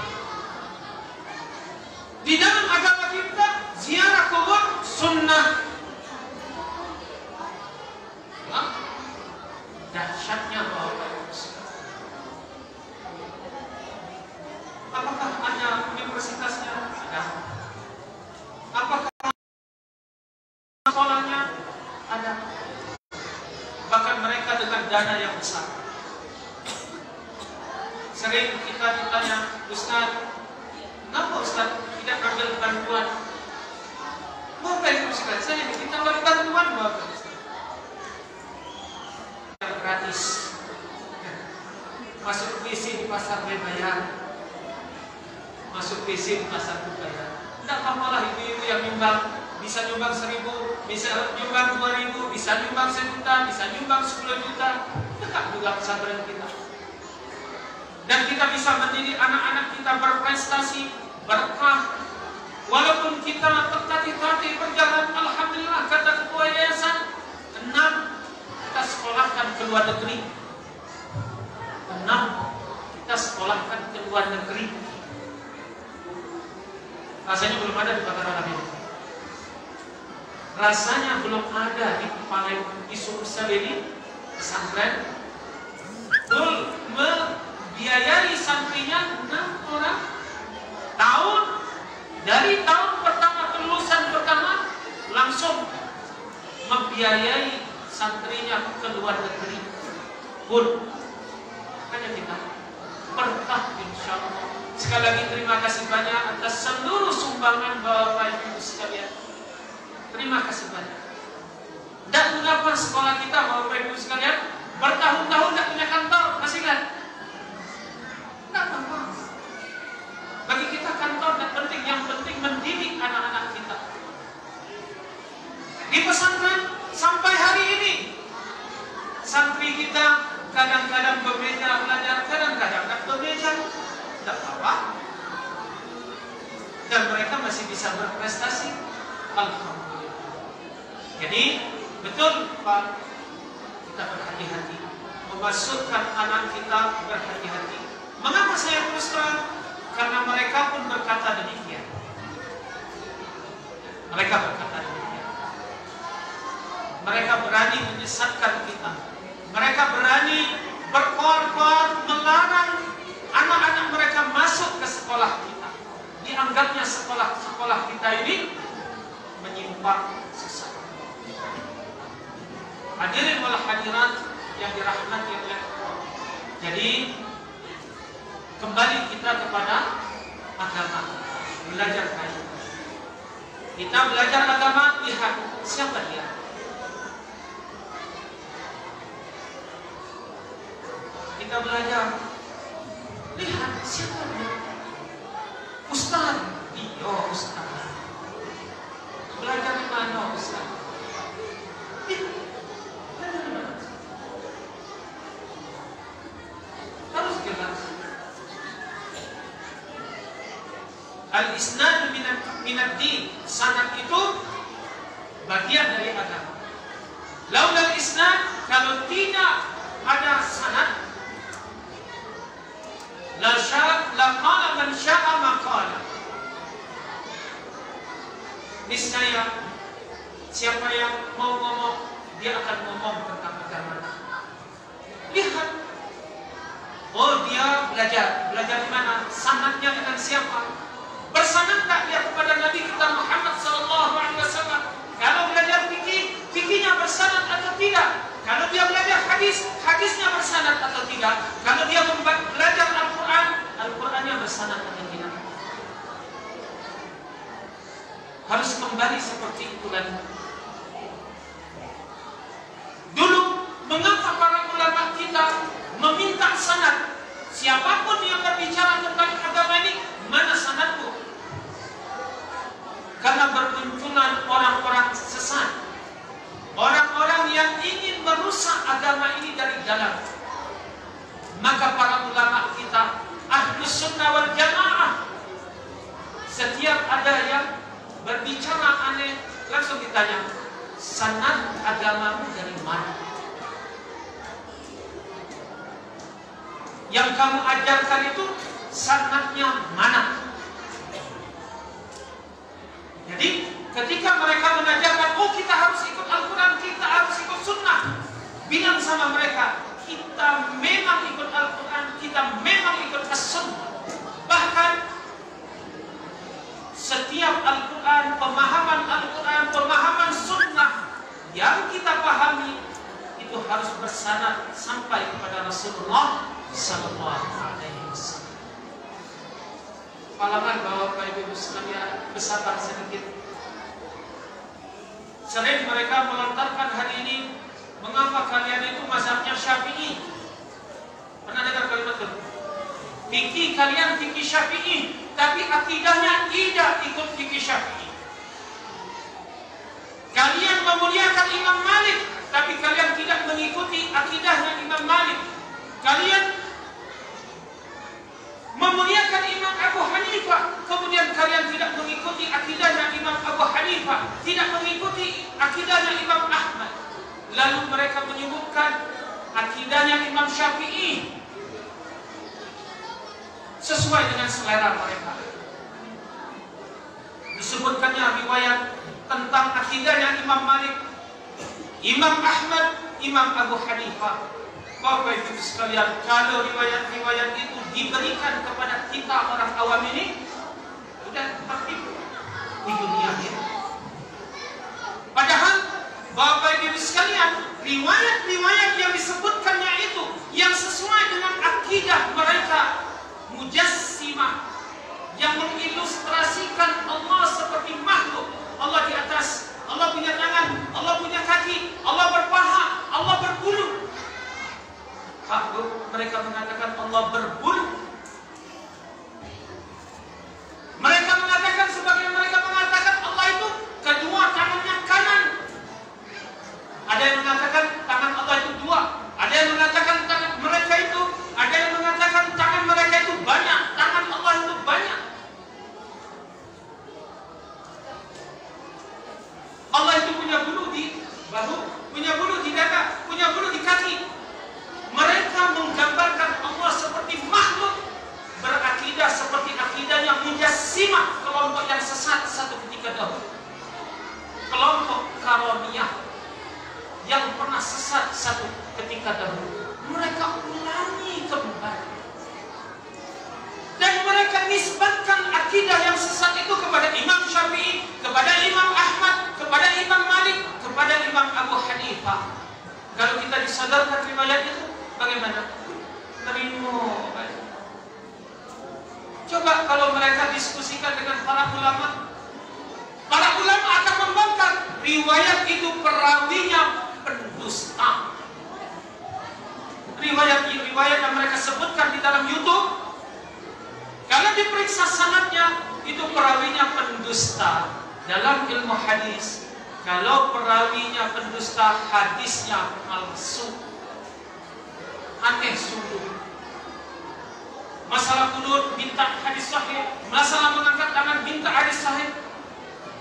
Di dalam agama kita ziarah kubur sunnah. Dahsyatnya Bapak Ibu. Apakah hanya universitasnya? Ada. Apakah sekolahnya? Ada. Bahkan mereka dengan dana yang besar. Sering kita ditanya, Ustaz, kenapa Ustaz tidak ambil bantuan? Bapak Ibu sekalian, saya minta bantuan Bapak Ibu. Gratis. Masuk PC di pasar bayar. Masuk PC di pasar bayar. Tidak apa-apalah ibu-ibu yang nyumbang, bisa nyumbang 1.000, bisa nyumbang 2.000, bisa nyumbang 1 juta, bisa nyumbang 10 juta. Dekat juga pesantren kita. Dan kita bisa mendidik anak-anak kita berprestasi, berkah. Walaupun kita tertatih-tatih berjalan, alhamdulillah kata ketua yayasan, 6 kita sekolahkan ke luar negeri. 6 kita sekolahkan ke luar negeri. Rasanya belum ada di Pasaran ini. Rasanya belum ada di Palembang, di Sumsel ini pesantren membiayai santrinya 6 orang tahun. Dari tahun pertama kelulusan pertama langsung membiayai santrinya ke luar negeri. Pun hanya kita berkah insya Allah. Sekali lagi terima kasih banyak atas seluruh sumbangan Bapak Ibu sekalian. Terima kasih banyak. Dan mengapa sekolah kita Bapak Ibu sekalian bertahun-tahun tidak punya kantor, masih kan? Tidak apa-apa. Bagi kita kantor tidak penting, yang penting mendidik anak-anak kita. Di pesantren sampai hari ini santri kita kadang-kadang berbeda belajar, kadang-kadang tidak berbeda, tidak apa-apa. Dan mereka masih bisa berprestasi. Alhamdulillah. Jadi betul Pak, kita berhati-hati memasukkan anak kita, berhati-hati. Mengapa saya terus terang? Karena mereka pun berkata demikian. Mereka berkata demikian. Mereka berani menyesatkan kita. Mereka berani berkoar-koar melarang anak-anak mereka masuk ke sekolah kita. Dianggapnya sekolah kita ini menyimpang sesat. Hadirin wal hadirat yang dirahmati oleh Allah. Jadi kembali kita kepada agama, belajar kaji. Kita belajar agama, lihat siapa dia. Kita belajar, lihat siapa dia. Ustaz, iya Ustaz. Belajar di mana Ustaz? Harus jelas. Al-isnad minad din, sanad itu bagian dari agama. Laulal isnad, kalau tidak ada sanad, la qala man sya'a ma qala. Niscaya siapa yang mau ngomong, dia akan ngomong tentang agama. Lihat, oh dia belajar di mana? Sanadnya dengan siapa? Bersanad tak dia kepada Nabi kita Muhammad SAW? Kalau belajar fikih, fikihnya bersanad atau tidak? Kalau dia belajar hadis, hadisnya bersanad atau tidak? Kalau dia belajar Al-Quran, Al-Qurannya bersanad atau tidak? Harus kembali seperti itu lagi. Dulu, mengapa para ulama kita meminta sanad? Siapapun yang berbicara tentang agama ini, mana sanadku? Karena bermunculan orang-orang sesat, orang-orang yang ingin merusak agama ini dari dalam. Maka para ulama kita, Ahlus Sunnah wal Jamaah, setiap ada yang berbicara aneh, langsung ditanya, sanad agamamu dari mana? Yang kamu ajarkan itu sanadnya mana? Jadi ketika mereka mengajarkan, oh kita harus ikut Al-Quran, kita harus ikut Sunnah, bilang sama mereka, kita memang ikut Al-Quran, kita memang ikut As-Sunnah. Bahkan setiap Al-Quran, pemahaman Sunnah yang kita pahami itu harus bersanad sampai kepada Rasulullah Sallallahu Alaihi Wasallam. Palangan Bapak Ibu sekalian, bersabar sedikit. Sering mereka melontarkan hari ini, mengapa kalian itu mazhabnya Syafi'i? Pernah dengar kalimat itu? Fikih kalian fikih Syafi'i, tapi akidahnya tidak ikut fikih Syafi'i. tapi kalian tidak mengikuti akidahnya Imam Malik. Kalian memuliakan Imam Abu Hanifah, kemudian kalian tidak mengikuti akidahnya Imam Abu Hanifah, tidak mengikuti akidahnya Imam Ahmad. Lalu mereka menyebutkan akidahnya Imam Syafi'i sesuai dengan selera mereka. Disebutkannya riwayat tentang akidahnya Imam Malik, Imam Ahmad, Imam Abu Hanifah. Bapak Ibu sekalian, kalau riwayat-riwayat itu diberikan kepada kita orang awam ini, sudah tertib di dunia ini. Padahal Bapak Ibu sekalian, riwayat-riwayat yang disebutkannya itu yang sesuai dengan akidah mereka Mujassimah, yang mengilustrasikan Allah seperti makhluk. Allah di atas, Allah punya tangan, Allah punya kaki, Allah berpaha, Allah berbulu. Mereka mengatakan Allah berbulu. Mereka mengatakan, sebagian mereka mengatakan Allah itu kedua tangannya kanan. Ada yang mengatakan tangan Allah itu dua. Ada yang mengatakan tangan mereka itu, ada yang mengatakan tangan mereka itu banyak, tangan Allah itu banyak. Allah itu punya bulu di bahu, punya bulu di dada, punya bulu di kaki. Mereka menggambarkan Allah seperti makhluk, berakidah seperti akidahnya Mujassimah, kelompok yang sesat satu ketika dahulu. Kelompok Karomiyah yang pernah sesat satu ketika dahulu. Mereka ulangi kembali. Dan mereka nisbatkan akidah yang sesat itu kepada Imam Syafi'i, kepada Imam Ahmad, kepada Imam Malik, kepada Imam Abu Hanifah. Kalau kita disadarkan riwayat itu, bagaimana? Terima. Coba kalau mereka diskusikan dengan para ulama akan membongkar riwayat itu perawinya pendusta. Riwayat yang mereka sebutkan di dalam YouTube, kalau diperiksa sanadnya, itu perawinya pendusta. Dalam ilmu hadis, kalau perawinya pendusta, hadisnya palsu. Aneh sungguh. Masalah kudut minta hadis sahih, masalah mengangkat tangan minta hadis sahih.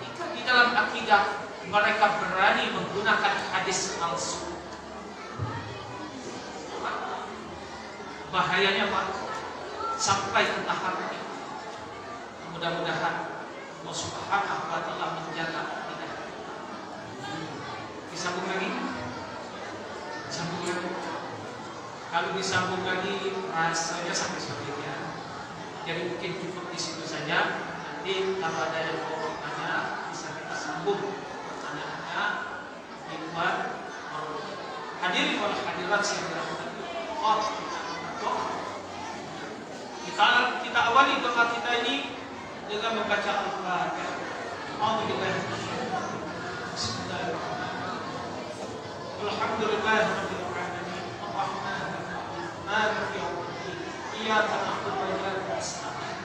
Jika di dalam akidah mereka berani menggunakan hadis palsu, bahayanya Pak, sampai ke tahap ini. Mudah-mudahan Allah Subhanahu wa Ta'ala menjaga kita. Disambung lagi? Sambung lagi. Kalau disambung lagi rasanya sampai-sampainya. Jadi mungkin cukup di situ saja. Nanti kalau ada yang mau tanya bisa kita sambung pertanyaannya di luar. Hadirin wal hadirat yang dirahmati Allah. Kita awali doa kita ini dengan membaca Al-Fatihah. Bismillahirrahmanirrahim. Alhamdulillahirabbil alamin. Arrahmanirrahim. Maliki yaumiddin. Iyyaka na'budu wa iyyaka nasta'in.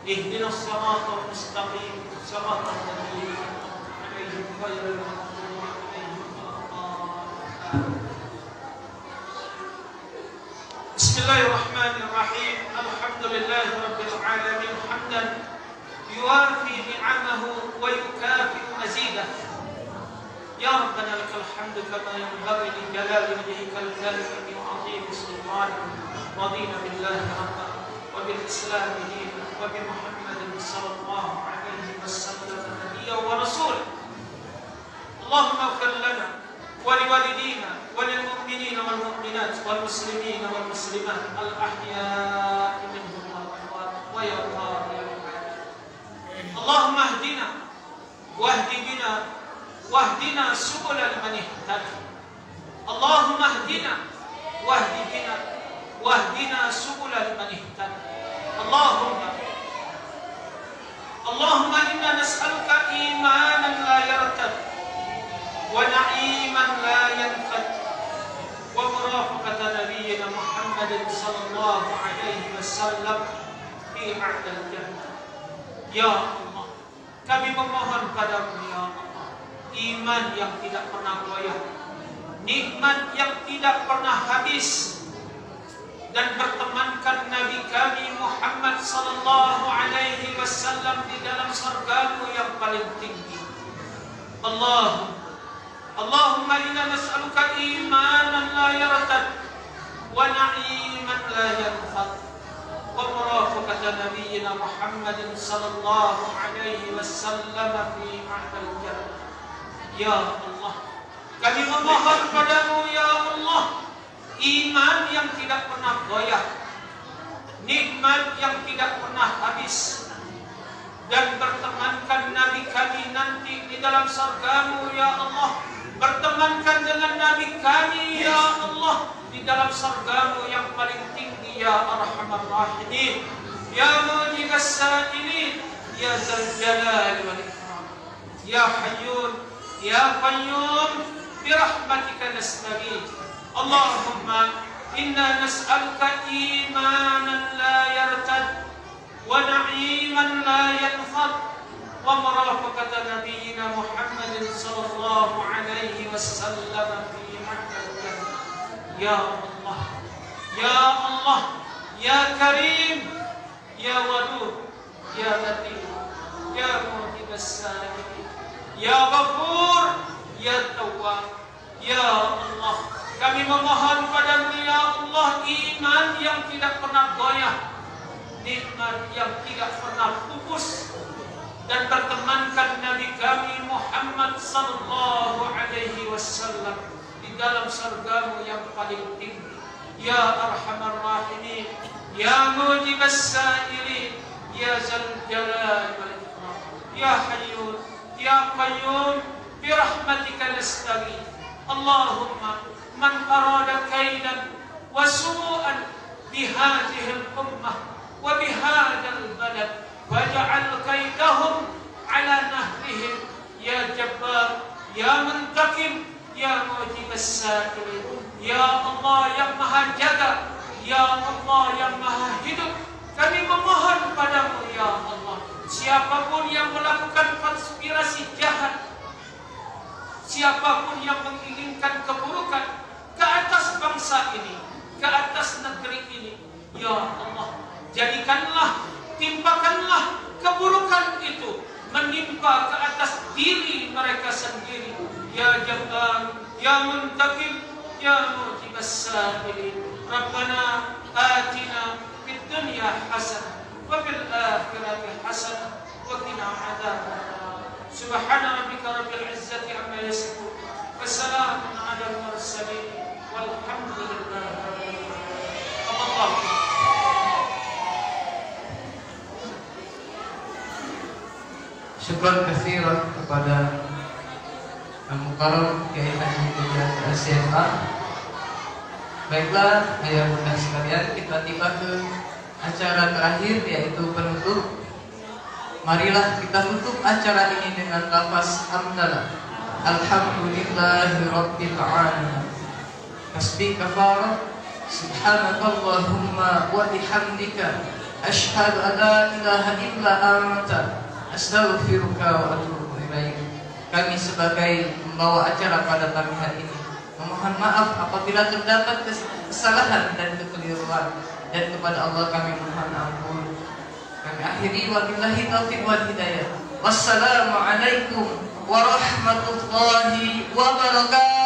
Ihdinas siratal mustaqim. Siratal ladzina an'amta 'alaihim ghairil maghdubi 'alaihim waladdallin. Bismillahirrahmanirrahim. Alhamdulillahi rabbil alamin hamdan yuwafi ni'amahu wa yukafi'u mazidah. Ya Rabbana lakal hamdu kama yanbaghi li jalali wajhikal karimi wa 'azimi sultanik. Radina billahi rabban wa bil islam dinan wa bi Muhammadin sallallahu alaihi wasallam nabiyyan wa rasulan. Allahumma ighfir lana ولوالدينا وللمؤمنين والمؤمنات والمسلمين والمسلمات الأحياء منهم والأموات ويا الله يا العالمين. اللهم اهدنا واهد بنا واهدنا سبل من اهتدى. اللهم اهدنا واهد بنا واهدنا سبل من اهتدى. اللهم إنا نسألك إيمانا لا يرتد ونعيما لا ينفد ومرافقة نبينا محمد صلى الله عليه وسلم في أعلى الجنة. Ya Allah, kami memohon padamu ya Allah, iman yang tidak pernah goyah, nikmat yang tidak pernah habis, dan bertemankan Nabi kami Muhammad sallallahu alaihi wasallam di dalam surgamu yang paling tinggi. Allahumma inna nas'aluka imanan la yartad wa na'iman la yanfad wa murafaqata nabiyyina Muhammadin sallallahu alaihi wasallam fi a'lal jannah. Ya Allah, kami memohon padamu ya Allah, iman yang tidak pernah goyah, nikmat yang tidak pernah habis, dan bertemankan Nabi kami nanti di dalam surgamu ya Allah, bertemankan dengan Nabi kami ya Allah di dalam surgamu yang paling tinggi ya Arhamar Rahimin, ya Mujibas Sa'ilin, ya Dzal Jalali wal Ikram, ya Hayyun ya Qayyum birahmatika nastaghith. Allahumma inna nas'aluka imanan la yartad wa na'iman la yanfad wa murafaqata nabiyyina Muhammadin sallallahu alaihi wasallam fi ma'al jannah. Ya Allah, ya Allah, ya Karim, ya Wadud, ya Latif, ya Mujibas Sa'ilin, ya Ghafur, ya Tawwab. Ya Allah, kami memohon padamu ya Allah, iman yang tidak pernah goyah, nikmat yang tidak pernah pupus, dan bertemankan Nabi kami Muhammad sallallahu alaihi wasallam di dalam surgamu yang paling tinggi. Ya Arhamar Rahimin, ya Mujibas Sa'ilin, ya Dzal Jalali wal Ikram, ya Hayyun ya Qayyum birahmatika nastaghith. Allahumma man arada kaidan wa su'an bihadhihi al-ummah wa bihadzal balad waj'al kaidahum ala nahrihim ya Jabbar ya Muntakim ya Mujibas Sa'ilin. Ya Allah yang Maha Jaga, ya Allah yang Maha Hidup, kami memohon padamu ya Allah, siapapun yang melakukan konspirasi jahat, siapapun yang menginginkan keburukan ke atas bangsa ini, ke atas negeri ini, ya Allah, jadikanlah, timpakanlah keburukan itu menimpa ke atas diri mereka sendiri. Ya Jabbar, ya Muntakim, ya Mujibas Sa'ilin. Rabbana atina fid dunya hasanah wa fil akhirati hasanah wa qina adzabannar. Subhana rabbika rabbil izzati amma yasifun wa salamun 'alal mursalin walhamdulillahi rabbil alamin. Syukur katsiran kepada Al-Mukarram Kiai Haji Muhammad SMA. Baiklah ayah bunda sekalian, kita tiba ke acara terakhir yaitu penutup. Marilah kita tutup acara ini dengan lafaz hamdalah. Alhamdulillahi rabbil alamin. Tasbih kafarah. Subhanakallahumma wa bihamdika asyhadu an la ilaha illa anta astaghfiruka wa atubu ilaik. Kami sebagai pembawa acara pada pagi hari ini memohon maaf apabila terdapat kesalahan dan kekeliruan, dan kepada Allah kami mohon ampun. Kami akhiri wabillahi taufiq wal hidayah. Wassalamualaikum warahmatullahi wabarakatuh.